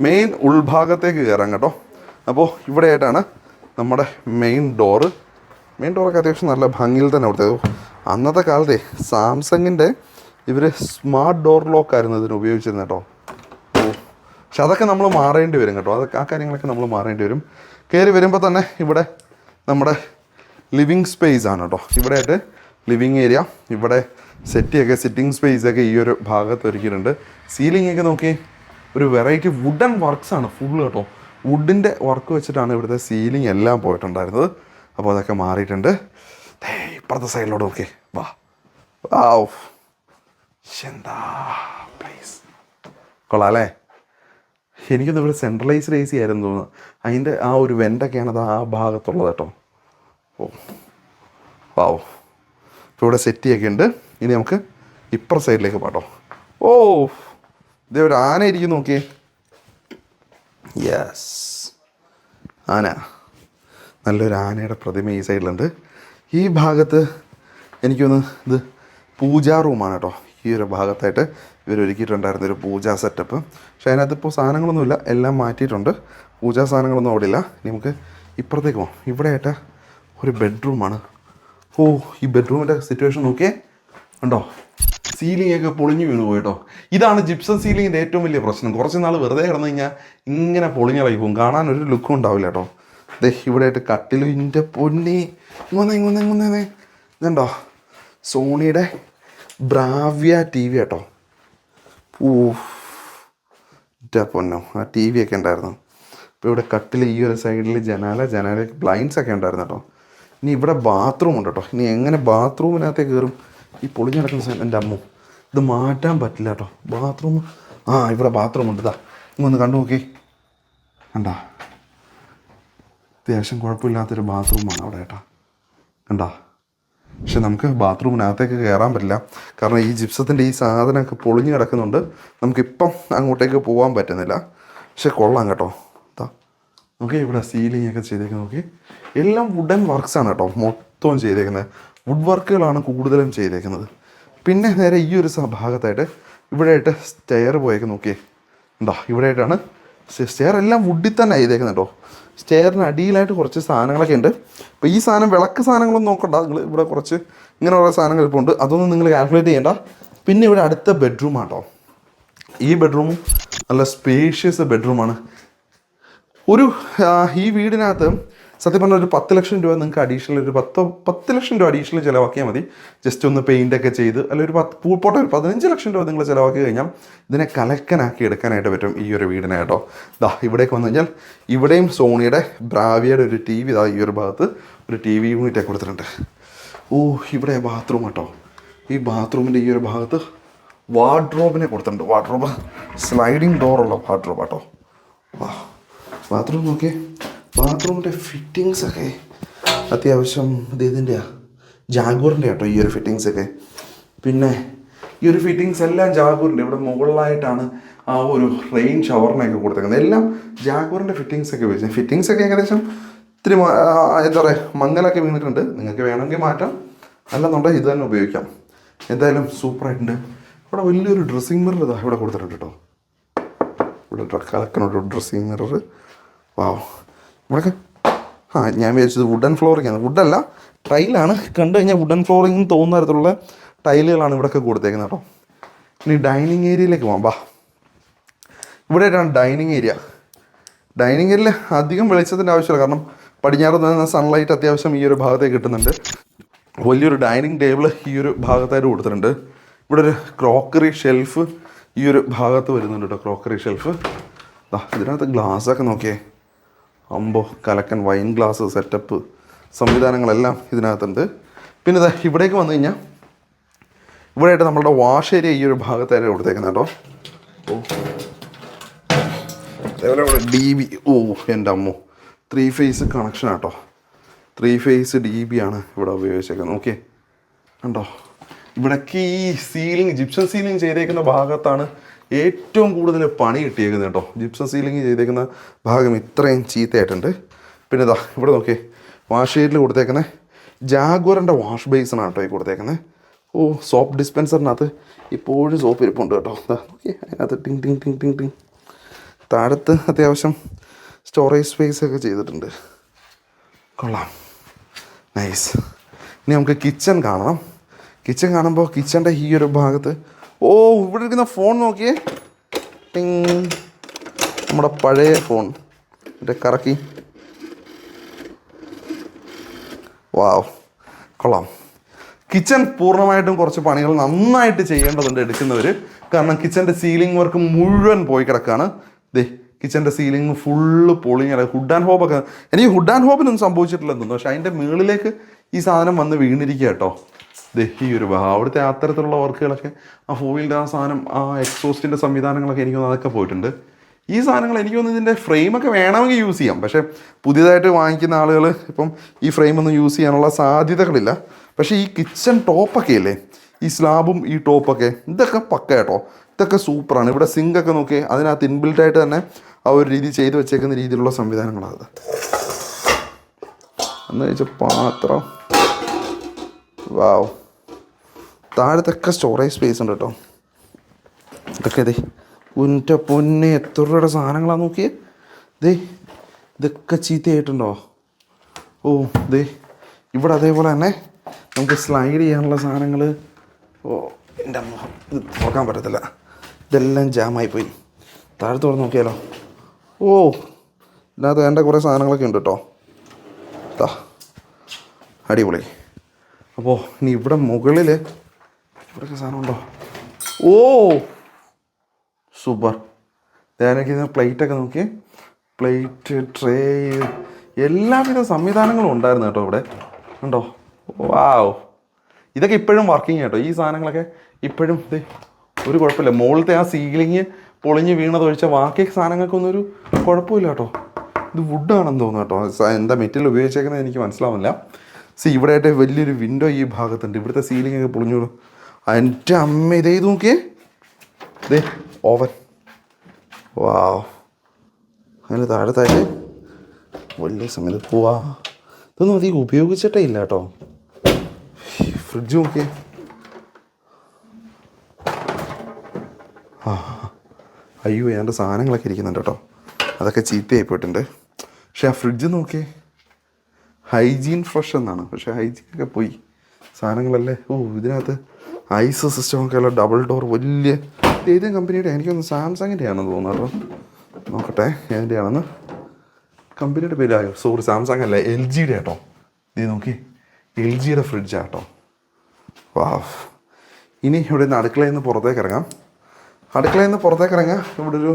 മെയിൻ ഉൾഭാഗത്തേക്ക് കയറാം കേട്ടോ. അപ്പോൾ ഇവിടെയായിട്ടാണ് നമ്മുടെ മെയിൻ ഡോറൊക്കെ അത്യാവശ്യം നല്ല ഭംഗിയിൽ തന്നെ കൊടുത്തത്. അന്നത്തെ കാലത്തെ സാംസങ്ങിൻ്റെ ഇവർ സ്മാർട്ട് ഡോർ ലോക്കായിരുന്നു ഇതിന് ഉപയോഗിച്ചിരുന്നത് കേട്ടോ. പക്ഷെ അതൊക്കെ നമ്മൾ മാറേണ്ടി വരും കേട്ടോ. ആ കാര്യങ്ങളൊക്കെ നമ്മൾ മാറേണ്ടി വരും. കയറി വരുമ്പോൾ തന്നെ ഇവിടെ നമ്മുടെ ലിവിങ് സ്പേസ് ആണ് കേട്ടോ. ഇവിടെയായിട്ട് ലിവിങ് ഏരിയ, ഇവിടെ സിറ്റിംഗ് സ്പേസൊക്കെ ഈ ഒരു ഭാഗത്ത് ഒരുക്കിയിട്ടുണ്ട്. സീലിംഗ് ഒക്കെ നോക്കി ഒരു വെറൈറ്റി വുഡൻ വർക്ക്സാണ് ഫുള്ള് കേട്ടോ. വുഡിൻ്റെ വർക്ക് വെച്ചിട്ടാണ് ഇവിടുത്തെ സീലിംഗ് എല്ലാം പോയിട്ടുണ്ടായിരുന്നത്. അപ്പോൾ അതൊക്കെ മാറിയിട്ടുണ്ട്. ഇപ്പുറത്തെ സൈഡിലോട്ട് നോക്കി എന്താ പ്ലേസ് കൊള്ളാം അല്ലേ. എനിക്കൊന്നും ഇവിടെ സെൻട്രലൈസ്ഡ് AC ആയിരുന്നു തോന്നുന്നു. അതിൻ്റെ ആ ഒരു വെൻ്റൊക്കെയാണ് അത് ആ ഭാഗത്തുള്ളത് കേട്ടോ. ഇപ്പോൾ ഇവിടെ സെറ്റിയൊക്കെ ഉണ്ട്. ഇനി നമുക്ക് ഇപ്പുറ സൈഡിലേക്ക് പാട്ടോ. ഇതേ ഒരു ആന ഇരിക്കും നോക്കിയേ. യെസ്, ആന. നല്ലൊരു ആനയുടെ പ്രതിമ ഈ സൈഡിലുണ്ട്. ഈ ഭാഗത്ത് എനിക്കൊന്ന് ഇത് പൂജാ റൂമാണ് കേട്ടോ. ഈ ഒരു ഭാഗത്തായിട്ട് ഇവർ ഒരുക്കിയിട്ടുണ്ടായിരുന്ന ഒരു പൂജാ സെറ്റപ്പ്. പക്ഷേ അതിനകത്ത് ഇപ്പോൾ സാധനങ്ങളൊന്നുമില്ല, എല്ലാം മാറ്റിയിട്ടുണ്ട്. പൂജാ സാധനങ്ങളൊന്നും അവിടെ ഇല്ല. നമുക്ക് ഇപ്പുറത്തേക്ക് പോകാം. ഇവിടെയായിട്ട് ഒരു ബെഡ്റൂമാണ്. ഈ ബെഡ്റൂമിൻ്റെ സിറ്റുവേഷൻ നോക്കിയേ, ഉണ്ടോ? സീലിംഗ് ഒക്കെ പൊളിഞ്ഞു വീണു പോയിട്ടോ. ഇതാണ് ജിപ്സം സീലിങ്ങിൻ്റെ ഏറ്റവും വലിയ പ്രശ്നം. കുറച്ച് നാൾ വെറുതെ കിടന്നു കഴിഞ്ഞാൽ ഇങ്ങനെ പൊളിഞ്ഞളായി പോകും, കാണാൻ ഒരു ലുക്കും ഉണ്ടാവില്ല കേട്ടോ. ഇവിടെയായിട്ട് കട്ടിലും ഇതിൻ്റെ പൊന്നി ഇങ്ങൊന്നേ ഇതുണ്ടോ, സോണിയുടെ ബ്രാവ്യ TV കേട്ടോ. പൊന്നോ, ആ TV ഒക്കെ ഉണ്ടായിരുന്നു. അപ്പോൾ ഇവിടെ കട്ടിൽ, ഈ ഒരു സൈഡിൽ ജനാല ബ്ലൈൻഡ്സ് ഒക്കെ ഉണ്ടായിരുന്നു കേട്ടോ. ഇനി ഇവിടെ ബാത്റൂം ഉണ്ട് കേട്ടോ. ഇനി എങ്ങനെ ബാത്റൂമിനകത്തേക്ക് കയറും? ഈ പൊളിഞ്ഞ് കിടക്കുന്ന എൻ്റെ അമ്മ, ഇത് മാറ്റാൻ പറ്റില്ല കേട്ടോ. ബാത്റൂം ഇവിടെ ബാത്റൂം ഉണ്ട്. ഇങ്ങൊന്ന് കണ്ടു നോക്കി, കണ്ടാ? അത്യാവശ്യം കുഴപ്പമില്ലാത്തൊരു ബാത്റൂമാണ് അവിടെ കേട്ടോ, കണ്ടാ? പക്ഷെ നമുക്ക് ബാത്റൂമിനകത്തേക്ക് കയറാൻ പറ്റില്ല. കാരണം ഈ ജിപ്സത്തിൻ്റെ ഈ സാധനമൊക്കെ പൊളിഞ്ഞ് കിടക്കുന്നുണ്ട്. നമുക്കിപ്പം അങ്ങോട്ടേക്ക് പോകാൻ പറ്റുന്നില്ല. പക്ഷെ കൊള്ളാം കേട്ടോ. നോക്കി ഇവിടെ സീലിംഗ് ഒക്കെ ചെയ്തേക്കുന്നത് നോക്കി. എല്ലാം വുഡൻ വർക്ക്സാണ് കേട്ടോ മൊത്തം ചെയ്തേക്കുന്നത്. വുഡ് വർക്കുകളാണ് കൂടുതലും ചെയ്തേക്കുന്നത്. പിന്നെ നേരെ ഈ ഒരു ഭാഗത്തായിട്ട് ഇവിടെയായിട്ട് സ്റ്റെയർ പോയേക്ക് നോക്കിയേ, ഇവിടെയായിട്ടാണ് സ്റ്റെയർ. എല്ലാം വുഡിൽ തന്നെ ചെയ്തേക്കുന്നത് കേട്ടോ. സ്റ്റെയറിന് അടിയിലായിട്ട് കുറച്ച് സാധനങ്ങളൊക്കെ ഉണ്ട്. അപ്പോൾ ഈ സാധനം വിളക്ക് സാധനങ്ങളൊന്നും നോക്കണ്ട. നിങ്ങൾ ഇവിടെ കുറച്ച് ഇങ്ങനെ കുറേ സാധനങ്ങൾ ഇപ്പോൾ ഉണ്ട്, അതൊന്നും നിങ്ങൾ കാൽക്കുലേറ്റ് ചെയ്യേണ്ട. പിന്നെ ഇവിടെ അടുത്ത ബെഡ്റൂമാണ് കേട്ടോ. ഈ ബെഡ്റൂമും നല്ല സ്പേഷ്യസ് ബെഡ്റൂമാണ്. ഈ വീടിനകത്ത് സത്യം പറഞ്ഞാൽ ഒരു 10 ലക്ഷം രൂപ നിങ്ങൾക്ക് അഡീഷണൽ, ഒരു 10 ലക്ഷം രൂപ അഡീഷണൽ ചിലവാക്കിയാൽ മതി. ജസ്റ്റ് ഒന്ന് പെയിൻ്റൊക്കെ ചെയ്ത്, അല്ലെങ്കിൽ ഒരു 15 ലക്ഷം രൂപ നിങ്ങൾ ചിലവാക്കി കഴിഞ്ഞാൽ ഇതിനെ കലക്കനാക്കി എടുക്കാനായിട്ട് പറ്റും ഈ ഒരു വീടിനെ കേട്ടോ. ഇവിടേക്ക് വന്നു കഴിഞ്ഞാൽ ഇവിടെയും സോണിയുടെ ബ്രാവിയയുടെ ഒരു TV ഈ ഒരു ഭാഗത്ത് ഒരു TV യൂണിറ്റൊക്കെ കൊടുത്തിട്ടുണ്ട്. ഇവിടെ ബാത്റൂം കേട്ടോ. ഈ ബാത്റൂമിൻ്റെ ഈ ഒരു ഭാഗത്ത് വാർഡ്രോബിനെ കൊടുത്തിട്ടുണ്ട്. വാർഡ്രോബ് സ്ലൈഡിങ് ഡോറുള്ള വാർഡ്രോബ് കേട്ടോ. ബാത്റൂം നോക്കിയേ. ബാത്റൂമിൻ്റെ ഫിറ്റിങ്സൊക്കെ അത്യാവശ്യം ഇതിൻ്റെയാണ്, ജാഗൂറിൻ്റെ കേട്ടോ ഈ ഒരു ഫിറ്റിങ്സൊക്കെ. പിന്നെ ഈ ഒരു ഫിറ്റിങ്സ് എല്ലാം ജാഗൂറിൻ്റെ. ഇവിടെ മുകളിലായിട്ടാണ് ആ ഒരു റെയിൻ ഷവറിനെയൊക്കെ കൊടുത്തേക്കുന്നത്. എല്ലാം ജാഗൂറിൻ്റെ ഫിറ്റിങ്സൊക്കെ ഉപയോഗിച്ചത്. ഫിറ്റിങ്സൊക്കെ ഏകദേശം ഇത്തിരി എന്താ പറയുക, മങ്ങലൊക്കെ വീണിട്ടുണ്ട്. നിങ്ങൾക്ക് വേണമെങ്കിൽ മാറ്റാം, അല്ലെന്നുണ്ടെങ്കിൽ ഇത് തന്നെ ഉപയോഗിക്കാം. എന്തായാലും സൂപ്പറായിട്ടുണ്ട്. ഇവിടെ വലിയൊരു ഡ്രസ്സിങ് മിറർ ഇതാ ഇവിടെ കൊടുത്തിട്ടുണ്ട് കേട്ടോ. ഇവിടെ കലക്കനൊരു ഡ്രസ്സിങ് മിറർ. വാവ്. ഇവിടെയൊക്കെ ഞാൻ വിചാരിച്ചത് വുഡൻ ഫ്ലോറിംഗ് ആണ്. വുഡല്ല, ടൈലാണ്. കണ്ടു കഴിഞ്ഞാൽ വുഡൻ ഫ്ലോറിംഗ് തോന്നുന്ന തരത്തിലുള്ള ടൈലുകളാണ് ഇവിടെയൊക്കെ കൊടുത്തേക്കുന്നത് കേട്ടോ. ഇനി ഡൈനിങ് ഏരിയയിലേക്ക് പോകാം. വാ, ഇവിടെയായിട്ടാണ് ഡൈനിങ് ഏരിയ. ഡൈനിങ് ഏരിയയിൽ അധികം വെളിച്ചത്തിൻ്റെ ആവശ്യമില്ല, കാരണം പടിഞ്ഞാറ് നിന്ന് സൺലൈറ്റ് അത്യാവശ്യം ഈ ഒരു ഭാഗത്തേക്ക് കിട്ടുന്നുണ്ട്. വലിയൊരു ഡൈനിങ് ടേബിൾ ഈ ഒരു ഭാഗത്തായിട്ട് കൊടുത്തിട്ടുണ്ട്. ഇവിടെ ഒരു ക്രോക്കറി ഷെൽഫ് ഈ ഒരു ഭാഗത്ത് വരുന്നുണ്ട് കേട്ടോ. ക്രോക്കറി ഷെൽഫ് ഇതിനകത്ത് ഗ്ലാസ്സൊക്കെ നോക്കിയേ. അമ്പോ, കലക്കൻ വൈൻ ഗ്ലാസ് സെറ്റപ്പ് സംവിധാനങ്ങളെല്ലാം ഇതിനകത്തുണ്ട്. പിന്നെ ഇതാ ഇവിടേക്ക് വന്നു കഴിഞ്ഞാൽ ഇവിടെയായിട്ട് നമ്മളുടെ വാഷ് ഏരിയ ഈ ഒരു ഭാഗത്തായിട്ട് കൊടുത്തേക്കുന്നത് കേട്ടോ. ഓ, അതേപോലെ ഇവിടെ DB. ഓ എൻ്റെ അമ്മോ, 3 ഫേസ് കണക്ഷൻ ആട്ടോ. 3 ഫേസ് DB ആണ് ഇവിടെ ഉപയോഗിച്ചേക്കുന്നത്. ഓക്കെ, കണ്ടോ. ഇവിടേക്ക് ഈ സീലിംഗ്, ജിപ്സം സീലിംഗ് ചെയ്തേക്കുന്ന ഭാഗത്താണ് ഏറ്റവും കൂടുതൽ പണി കിട്ടിയേക്കുന്നത് കേട്ടോ. ജിപ്സം സീലിംഗ് ചെയ്തേക്കുന്ന ഭാഗം ഇത്രയും ചീത്തയായിട്ടുണ്ട്. പിന്നെ ഇതാ ഇവിടെ നോക്കിയേ, വാഷ് ഏരിയയിൽ കൊടുത്തേക്കുന്നത് ജാഗ്വറിൻ്റെ വാഷ് ബേസിനാണ് കേട്ടോ ഈ കൊടുത്തേക്കുന്നത്. ഓ, സോപ്പ് ഡിസ്പെൻസറിനകത്ത് ഇപ്പോഴും സോപ്പ് ഇരിപ്പുണ്ട് കേട്ടോ. നോക്കിയേ, അതിനകത്ത് ടിങ് ടിങ് ടിങ് ടിങ് ടിങ്. താഴത്ത് അത്യാവശ്യം സ്റ്റോറേജ് സ്പേസ് ഒക്കെ ചെയ്തിട്ടുണ്ട്. കൊള്ളാം, നൈസ്. ഇനി നമുക്ക് കിച്ചൺ കാണണം. കിച്ചൺ കാണുമ്പോൾ കിച്ചൻ്റെ ഈ ഒരു ഭാഗത്ത്, ഓ ഇവിടെ ഇരിക്കുന്ന ഫോൺ നോക്കിയേ. ടിങ്, നമ്മുടെ പഴയ ഫോൺ മറ്റേ കറക്കി. വാവ്, കൊള്ളാം. കിച്ചൺ പൂർണ്ണമായിട്ടും കുറച്ച് പണികൾ നന്നായിട്ട് ചെയ്യേണ്ടതുണ്ട് എടുക്കുന്നവർ. കാരണം കിച്ചൻ്റെ സീലിംഗ് വർക്ക് മുഴുവൻ പോയി കിടക്കുകയാണ്. ദേ കിച്ചൻ്റെ സീലിംഗ് ഫുള്ള് പൊളിഞ്ഞ ഹുഡ് ആൻഡ് ഹോബൊക്കെ. എനിക്ക് ഹുഡ് ആൻഡ് ഹോബിനൊന്നും സംഭവിച്ചിട്ടില്ലെന്ന് തോന്നുന്നു, പക്ഷേ അതിൻ്റെ മുകളിലേക്ക് ഈ സാധനം വന്ന് വീണിരിക്കുക കേട്ടോ. ദേ ഈ ഒരു അവിടുത്തെ അത്തരത്തിലുള്ള വർക്കുകളൊക്കെ, ആ ഫോയിലിൻ്റെ ആ സാധനം, ആ എക്സോസ്റ്റിൻ്റെ സംവിധാനങ്ങളൊക്കെ എനിക്ക് തോന്നുന്നു അതൊക്കെ പോയിട്ടുണ്ട്. ഈ സാധനങ്ങൾ എനിക്ക് തോന്നുന്നു ഇതിൻ്റെ ഫ്രെയിമൊക്കെ വേണമെങ്കിൽ യൂസ് ചെയ്യാം. പക്ഷേ പുതിയതായിട്ട് വാങ്ങിക്കുന്ന ആളുകൾ ഇപ്പം ഈ ഫ്രെയിമൊന്നും യൂസ് ചെയ്യാനുള്ള സാധ്യതകളില്ല. പക്ഷേ ഈ കിച്ചൺ ടോപ്പൊക്കെ ഇല്ലേ, ഈ സ്ലാബും ഈ ടോപ്പൊക്കെ, ഇതൊക്കെ പക്ക കേട്ടോ. ഇതൊക്കെ സൂപ്പറാണ്. ഇവിടെ സിങ്കൊക്കെ നോക്കി അതിനകത്ത് ഇൻബിൽട്ടായിട്ട് തന്നെ ആ ഒരു രീതി ചെയ്ത് വെച്ചേക്കുന്ന രീതിയിലുള്ള സംവിധാനങ്ങളാണ്. എന്ന് വെച്ചാൽ പാത്രം, വാവ്. താഴത്തൊക്കെ സ്റ്റോറേജ് സ്പേസ് ഉണ്ട് കേട്ടോ. ഇതൊക്കെ ദേ ഉറ്റ പൊന്നെ, എത്ര രൂപയുടെ സാധനങ്ങളാണ് നോക്കിയേ. ദേ ഇതൊക്കെ ചീത്തയായിട്ടുണ്ടോ. ഓ ദേ ഇവിടെ അതേപോലെ തന്നെ നമുക്ക് സ്ലൈഡ് ചെയ്യാനുള്ള സാധനങ്ങൾ. ഓ എൻ്റെ അമ്മ, ഇത് തുറക്കാൻ പറ്റത്തില്ല, ഇതെല്ലാം ജാമായിപ്പോയി. താഴത്തോടെ നോക്കിയാലോ. ഓ ഇതിനകത്ത് വേണ്ട കുറേ സാധനങ്ങളൊക്കെ ഉണ്ട് കേട്ടോ. അടിപൊളി. അപ്പോൾ ഇനി ഇവിടെ മുകളിൽ ഇവിടെയൊക്കെ സാധനം ഉണ്ടോ. ഓ സൂപ്പർ. ഞാനൊക്കെ പ്ലേറ്റൊക്കെ നോക്കി, പ്ലേറ്റ്, ട്രേ, എല്ലാവിധ സംവിധാനങ്ങളും ഉണ്ടായിരുന്നു കേട്ടോ ഇവിടെ. ഉണ്ടോ. വാവ്, ഇതൊക്കെ ഇപ്പോഴും വർക്കിംഗ് കേട്ടോ. ഈ സാധനങ്ങളൊക്കെ ഇപ്പോഴും ഇത് ഒരു കുഴപ്പമില്ല. മുകളിലത്തെ ആ സീലിങ് പൊളിഞ്ഞ് വീണതൊഴിച്ചാൽ ബാക്കി സാധനങ്ങൾക്കൊന്നും ഒരു കുഴപ്പമില്ല കേട്ടോ. ഇത് വുഡാണെന്ന് തോന്നുന്നു കേട്ടോ. എന്താ മെറ്റീരിയൽ ഉപയോഗിച്ചേക്കുന്നത് എനിക്ക് മനസ്സിലാവില്ല. ഇവിടെ ആയിട്ട് വലിയൊരു വിൻഡോ ഈ ഭാഗത്തുണ്ട്. ഇവിടുത്തെ സീലിംഗ് ഒക്കെ പൊളിഞ്ഞോളൂ. എൻ്റെ അമ്മ, ഇതേ നോക്കിയേ. ഇതേ ഓവൻ. വാവ്, അതിന് താഴത്തായിട്ട് വലിയ സമയത്ത് പോവാ. ഇതൊന്നും അധികം ഉപയോഗിച്ചിട്ടേ ഇല്ല കേട്ടോ. ഫ്രിഡ്ജ് നോക്കിയേ. അയ്യോ, ഏതാണ്ട് സാധനങ്ങളൊക്കെ ഇരിക്കുന്നുണ്ട് കേട്ടോ. അതൊക്കെ ചീത്തയായി പോയിട്ടുണ്ട്. പക്ഷെ ആ ഫ്രിഡ്ജ് നോക്കിയേ, ഹൈജീൻ ഫ്രഷ് എന്നാണ്. പക്ഷേ ഹൈജീനൊക്കെ പോയി സാധനങ്ങളല്ലേ. ഓ ഇതിനകത്ത് ഐസ് സിസ്റ്റമൊക്കെ ഉള്ള ഡബിൾ ഡോർ വലിയ, ഏത് കമ്പനിയുടെ, എനിക്കൊന്ന് സാംസങ്ങിൻ്റെ ആണെന്ന് തോന്നുന്നു കേട്ടോ. നോക്കട്ടെ ഏതിൻ്റെ ആണെന്ന്. കമ്പനിയുടെ പേരായോ, സോറി സാംസങ് അല്ല, LGയുടെ കേട്ടോ. ഇത് നോക്കി, LGയുടെ ഫ്രിഡ്ജാണ് കേട്ടോ. വാവ്. ഇനി ഇവിടെ നിന്ന് അടുക്കളയിൽ നിന്ന് പുറത്തേക്ക് ഇറങ്ങാം. അടുക്കളയിൽ നിന്ന് പുറത്തേക്ക് ഇറങ്ങാം. ഇവിടെ ഒരു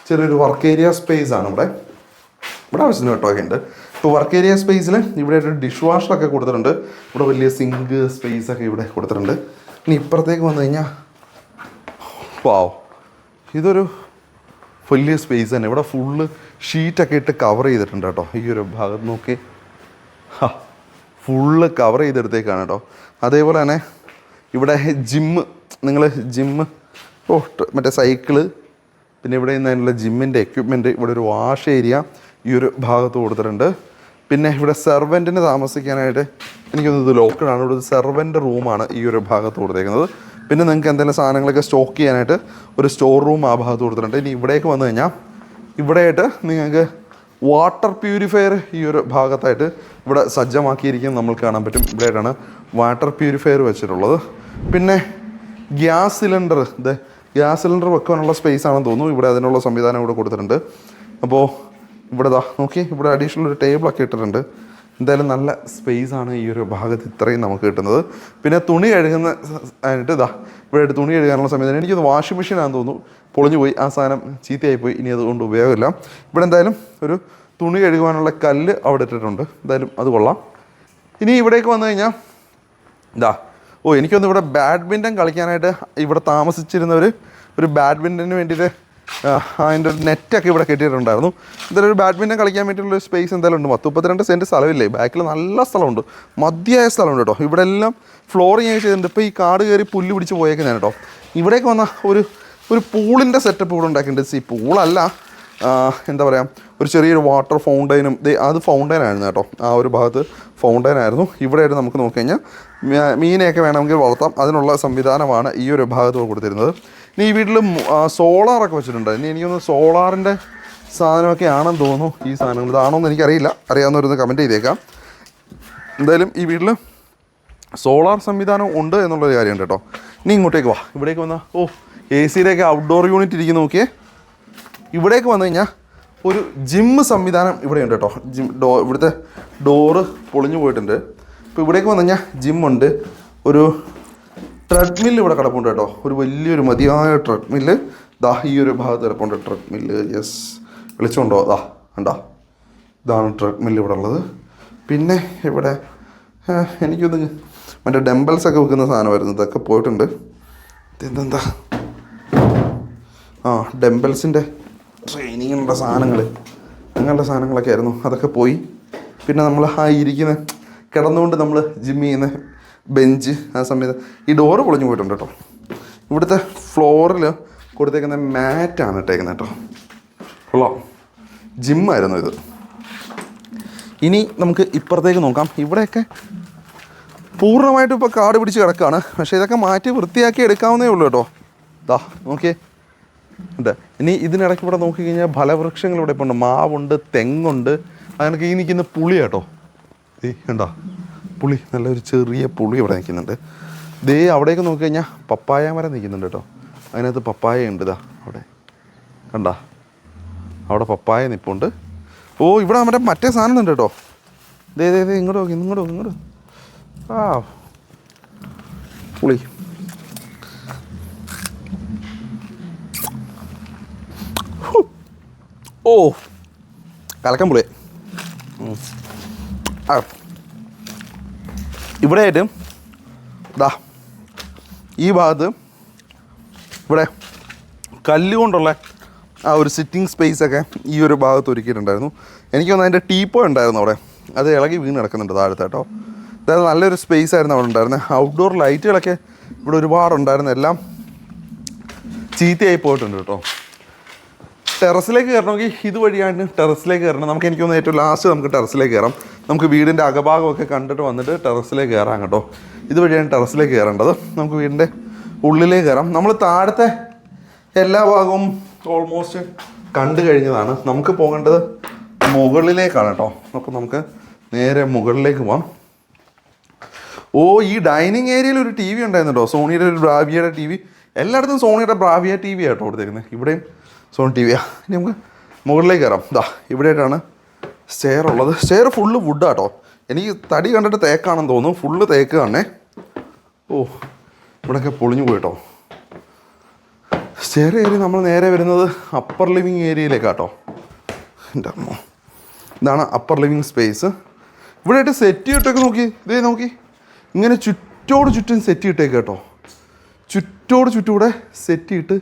ചെറിയൊരു വർക്ക് ഏരിയ സ്പേസ് ആണ് ഇവിടെ. ഇവിടെ ആവശ്യത്തിന് കേട്ടൊക്കെ ഉണ്ട്. ഇപ്പോൾ വർക്ക് ഏരിയ സ്പേസിൽ ഇവിടെ ഒരു ഡിഷ് വാഷറൊക്കെ കൊടുത്തിട്ടുണ്ട്. ഇവിടെ വലിയ സിങ്ക് സ്പേസൊക്കെ ഇവിടെ കൊടുത്തിട്ടുണ്ട്. ഇനി ഇപ്പുറത്തേക്ക് വന്നു കഴിഞ്ഞാൽ, വാവ്, ഇതൊരു വലിയ സ്പേസ് തന്നെ. ഇവിടെ ഫുള്ള് ഷീറ്റൊക്കെ ഇട്ട് കവർ ചെയ്തിട്ടുണ്ട് കേട്ടോ. ഈ ഒരു ഭാഗത്ത് നോക്കി, ഫുള്ള് കവർ ചെയ്തെടുത്തേക്കാണ് കേട്ടോ. അതേപോലെ തന്നെ ഇവിടെ ജിമ്മ്, മറ്റേ സൈക്കിള്, പിന്നെ ഇവിടെ നിന്ന് അതിനുള്ള ജിമ്മിൻ്റെ എക്യുപ്മെൻറ്റ്, ഇവിടെ ഒരു വാഷ് ഏരിയ ഈ ഒരു ഭാഗത്ത് കൊടുത്തിട്ടുണ്ട്. പിന്നെ ഇവിടെ സെർവൻറ്റിന് താമസിക്കാനായിട്ട്, എനിക്കൊന്ന് ഇത് ലോക്കഡാണ്. ഇവിടെ ഒരു സെർവൻ്റ് റൂമാണ് ഈ ഒരു ഭാഗത്ത് കൊടുത്തേക്കുന്നത്. പിന്നെ നിങ്ങൾക്ക് എന്തെങ്കിലും സാധനങ്ങളൊക്കെ സ്റ്റോക്ക് ചെയ്യാനായിട്ട് ഒരു സ്റ്റോർ റൂം ആ ഭാഗത്ത് കൊടുത്തിട്ടുണ്ട്. ഇനി ഇവിടേക്ക് വന്നു കഴിഞ്ഞാൽ ഇവിടെയായിട്ട് നിങ്ങൾക്ക് വാട്ടർ പ്യൂരിഫയർ ഈ ഒരു ഭാഗത്തായിട്ട് ഇവിടെ സജ്ജമാക്കിയിരിക്കുന്നത് നമുക്ക് കാണാൻ പറ്റും. ഇവിടെയായിട്ടാണ് വാട്ടർ പ്യൂരിഫയർ വെച്ചിട്ടുള്ളത്. പിന്നെ ഗ്യാസ് സിലിണ്ടർ വെക്കാനുള്ള സ്പേസ് ആണെന്ന് തോന്നുന്നു. ഇവിടെ അതിനുള്ള സംവിധാനം ഇവിടെ കൊടുത്തിട്ടുണ്ട്. അപ്പോൾ ഇവിടെ നോക്കി, ഇവിടെ അഡീഷണൽ ഒരു ടേബിളൊക്കെ ഇട്ടിട്ടുണ്ട്. എന്തായാലും നല്ല സ്പേസാണ് ഈ ഒരു ഭാഗത്ത് ഇത്രയും നമുക്ക് കിട്ടുന്നത്. പിന്നെ തുണി കഴുകുന്ന ആയിട്ട് ഇവിടെ തുണി കഴുകാനുള്ള സംവിധാനം. എനിക്കൊന്ന് വാഷിംഗ് മെഷീനാണെന്ന് തോന്നുന്നു, പൊളിഞ്ഞു പോയി, ആ സാധനം ചീത്തയായിപ്പോയി, ഇനി അതുകൊണ്ട് ഉപയോഗമില്ല. ഇവിടെ എന്തായാലും ഒരു തുണി കഴുകുവാനുള്ള കല്ല് അവിടെ ഇട്ടിട്ടുണ്ട്. എന്തായാലും അത് കൊള്ളാം. ഇനി ഇവിടേക്ക് വന്നു കഴിഞ്ഞാൽ എനിക്കൊന്ന് ഇവിടെ ബാഡ്മിൻ്റൺ കളിക്കാനായിട്ട് ഇവിടെ താമസിച്ചിരുന്നവർ ഒരു ബാഡ്മിൻ്റണിന് വേണ്ടിയിട്ട് അതിൻ്റെ ഒരു നെറ്റൊക്കെ ഇവിടെ കെട്ടിയിട്ടുണ്ടായിരുന്നു. എന്തായാലും ഒരു ബാഡ്മിൻ്റൺ കളിക്കാൻ വേണ്ടിയിട്ടുള്ള സ്പേസ് എന്തായാലും ഉണ്ട്. 32 സെൻറ്റ് സ്ഥലമില്ലേ, ബാക്കിൽ നല്ല സ്ഥലമുണ്ട്, മതിയായ സ്ഥലമുണ്ട് കേട്ടോ. ഇവിടെ എല്ലാം ഫ്ലോറിങ് ചെയ്തിട്ടുണ്ട്. ഇപ്പോൾ ഈ കാട് കയറി പുല്ല് പിടിച്ച് പോയേക്കുന്നതാണ് കേട്ടോ. ഇവിടേക്ക് വന്ന ഒരു പൂളിൻ്റെ സെറ്റപ്പ് ഇവിടെ ഉണ്ടാക്കിയിട്ടുണ്ട്. പൂളല്ല, എന്താ പറയുക, ഒരു ചെറിയൊരു വാട്ടർ ഫൗണ്ടൈനും അത് ഫൗണ്ടൈനായിരുന്നു കേട്ടോ. ആ ഒരു ഭാഗത്ത് ഫൗണ്ടൈനായിരുന്നു. ഇവിടെയായിട്ട് നമുക്ക് നോക്കിക്കഴിഞ്ഞാൽ മീനെയൊക്കെ വേണമെങ്കിൽ വളർത്താം, അതിനുള്ള സംവിധാനമാണ് ഈ ഒരു ഭാഗത്ത് കൊടുത്തിരുന്നത്. ഇനി ഈ വീട്ടിൽ സോളാറൊക്കെ വെച്ചിട്ടുണ്ട്. ഇനി എനിക്കൊന്ന് സോളാറിൻ്റെ സാധനമൊക്കെ ആണെന്ന് തോന്നുന്നു ഈ സാധനങ്ങൾ. ഇതാണോ എന്ന് എനിക്കറിയില്ല, അറിയാവുന്നവരൊന്ന് കമൻറ്റ് ചെയ്തേക്കാം. എന്തായാലും ഈ വീട്ടിൽ സോളാർ സംവിധാനം ഉണ്ട് എന്നുള്ളൊരു കാര്യമുണ്ട് കേട്ടോ. ഇനി ഇങ്ങോട്ടേക്ക് ഇവിടേക്ക് വന്നാൽ AC-യുടെയൊക്കെ ഔട്ട്ഡോർ യൂണിറ്റ് ഇരിക്കുന്ന നോക്കിയേ. ഇവിടേക്ക് വന്നു കഴിഞ്ഞാൽ ഒരു ജിമ്മ് സംവിധാനം ഇവിടെയുണ്ട് കേട്ടോ. ഇവിടുത്തെ ഡോറ് പൊളിഞ്ഞു പോയിട്ടുണ്ട്. ഇപ്പോൾ ഇവിടേക്ക് വന്നു കഴിഞ്ഞാൽ ജിമ്മുണ്ട്. ഒരു ട്രെഡ്മില്ല് ഇവിടെ കിടപ്പുണ്ട് കേട്ടോ. ഒരു വലിയൊരു മതിയായ ട്രെഡ്മില്ല് ഈ ഒരു ഭാഗത്ത് കിടപ്പുണ്ട്. ട്രെഡ്മില്ല് വിളിച്ചുകൊണ്ടോ ഇതാണ് ട്രെഡ്മില്ല് ഇവിടെ ഉള്ളത്. പിന്നെ ഇവിടെ എനിക്കൊന്ന് മറ്റേ ഡംബൽസൊക്കെ വെക്കുന്ന സാധനമായിരുന്നു, ഇതൊക്കെ പോയിട്ടുണ്ട്. ഇതെന്താ ഡംബൽസിൻ്റെ ട്രെയിനിങ്ങിനുള്ള സാധനങ്ങൾ, അങ്ങനെയുള്ള സാധനങ്ങളൊക്കെ ആയിരുന്നു, അതൊക്കെ പോയി. പിന്നെ നമ്മൾ ഇരിക്കുന്ന കിടന്നുകൊണ്ട് നമ്മൾ ജിം ചെയ്യുന്ന ബെഞ്ച്, ആ സമയത്ത് ഈ ഡോറ് പൊളിഞ്ഞു പോയിട്ടുണ്ട് കേട്ടോ. ഇവിടുത്തെ ഫ്ലോറിൽ കൊടുത്തേക്കുന്ന മാറ്റാണ് ഇട്ടേക്കുന്നത് കേട്ടോ. കൊള്ളാം, ജിമ്മായിരുന്നു ഇത്. ഇനി നമുക്ക് ഇപ്പുറത്തേക്ക് നോക്കാം. ഇവിടെയൊക്കെ പൂർണ്ണമായിട്ടും ഇപ്പോൾ കാട് പിടിച്ച് കിടക്കുകയാണ്. പക്ഷേ ഇതൊക്കെ മാറ്റി വൃത്തിയാക്കി എടുക്കാവുന്നേ ഉള്ളൂ കേട്ടോ. നോക്കിയേ ഉണ്ട്. ഇനി ഇതിനിടയ്ക്ക് ഇവിടെ നോക്കിക്കഴിഞ്ഞാൽ ഫലവൃക്ഷങ്ങൾ ഇവിടെ ഇപ്പോൾ ഉണ്ട്. മാവുണ്ട്, തെങ്ങുണ്ട്, അതിനൊക്കെ ഈ നിൽക്കുന്ന പുളി കേട്ടോ. കണ്ടോ പുളി, നല്ലൊരു ചെറിയ പുളി ഇവിടെ നിൽക്കുന്നുണ്ട്. അവിടേക്ക് നോക്കിക്കഴിഞ്ഞാൽ പപ്പായ മരം നിൽക്കുന്നുണ്ട് കേട്ടോ. അതിനകത്ത് പപ്പായ ഉണ്ട്. അവിടെ കണ്ടോ, അവിടെ പപ്പായ നിൽപ്പുണ്ട്. ഇവിടെ നമ്മുടെ മറ്റേ സാധനം ഉണ്ട് കേട്ടോ. ഇങ്ങോട്ട് നോക്കി. പുളി കലക്കം പുളി. ഇവിടെയായിട്ട് ഈ ഭാഗത്ത് ഇവിടെ കല്ലുകൊണ്ടുള്ള ആ ഒരു സിറ്റിംഗ് സ്പേസൊക്കെ ഈ ഒരു ഭാഗത്ത് ഒരുക്കിയിട്ടുണ്ടായിരുന്നു. എനിക്കൊന്ന് അതിൻ്റെ ടീപ്പോ ഉണ്ടായിരുന്നു അവിടെ, അത് ഇളകി വീണ് കിടക്കുന്നുണ്ട് താഴത്ത് കേട്ടോ. അതായത് നല്ലൊരു സ്പേസ് ആയിരുന്നു അവിടെ ഉണ്ടായിരുന്നത്. ഔട്ട്ഡോർ ലൈറ്റുകളൊക്കെ ഇവിടെ ഒരുപാടുണ്ടായിരുന്നു, എല്ലാം ചീത്തയായി പോയിട്ടുണ്ട് കേട്ടോ. ടെറസിലേക്ക് കയറണമെങ്കിൽ ഇതുവഴിയാണ് ടെറസിലേക്ക് കയറണം. എനിക്ക് തോന്നുന്നു ഏറ്റവും ലാസ്റ്റ് നമുക്ക് ടെറസിലേക്ക് കയറാം. നമുക്ക് വീടിൻ്റെ അകഭാഗമൊക്കെ കണ്ടിട്ട് വന്നിട്ട് ടെറസിലേക്ക് കയറാം കേട്ടോ. ഇതുവഴിയാണ് ടെറസിലേക്ക് കയറേണ്ടത്. നമുക്ക് വീടിൻ്റെ ഉള്ളിലേക്ക് കയറാം. നമ്മൾ താഴത്തെ എല്ലാ ഭാഗവും ഓൾമോസ്റ്റ് കണ്ടു കഴിഞ്ഞതാണ്. നമുക്ക് പോകേണ്ടത് മുകളിലേക്കാണ് കേട്ടോ. അപ്പോൾ നമുക്ക് നേരെ മുകളിലേക്ക് പോകാം. ഈ ഡൈനിങ് ഏരിയയിൽ ഒരു TV ഉണ്ടായിരുന്നു കേട്ടോ. സോണിയുടെ ഒരു ബ്രാവിയയുടെ TV. എല്ലായിടത്തും സോണിയുടെ ബ്രാവിയ TV കേട്ടോ കൊടുത്തേക്കുന്നത്. ഇവിടെയും സോണി TV. ഇനി നമുക്ക് മുകളിലേക്ക് കയറാം. ഇവിടെയായിട്ടാണ് സ്റ്റെയർ ഉള്ളത്. സ്റ്റെയർ ഫുള്ള് വുഡാണ് കേട്ടോ. എനിക്ക് തടി കണ്ടിട്ട് തേക്കാണെന്ന് തോന്നുന്നു. ഫുള്ള് തേക്ക് തന്നെ. ഇവിടെയൊക്കെ പൊളിഞ്ഞു പോയിട്ടോ. സ്റ്റെയർ കയറി നമ്മൾ നേരെ വരുന്നത് അപ്പർ ലിവിങ് ഏരിയയിലേക്കാട്ടോ. എൻ്റെ അമ്മ, ഇതാണ് അപ്പർ ലിവിങ് സ്പേസ്. ഇവിടെയായിട്ട് സെറ്റ് ഇട്ടേക്ക് നോക്കി. ഇങ്ങനെ ചുറ്റും സെറ്റ് ഇട്ടേക്ക് കേട്ടോ. ചുറ്റൂടെ സെറ്റ് ഇട്ട്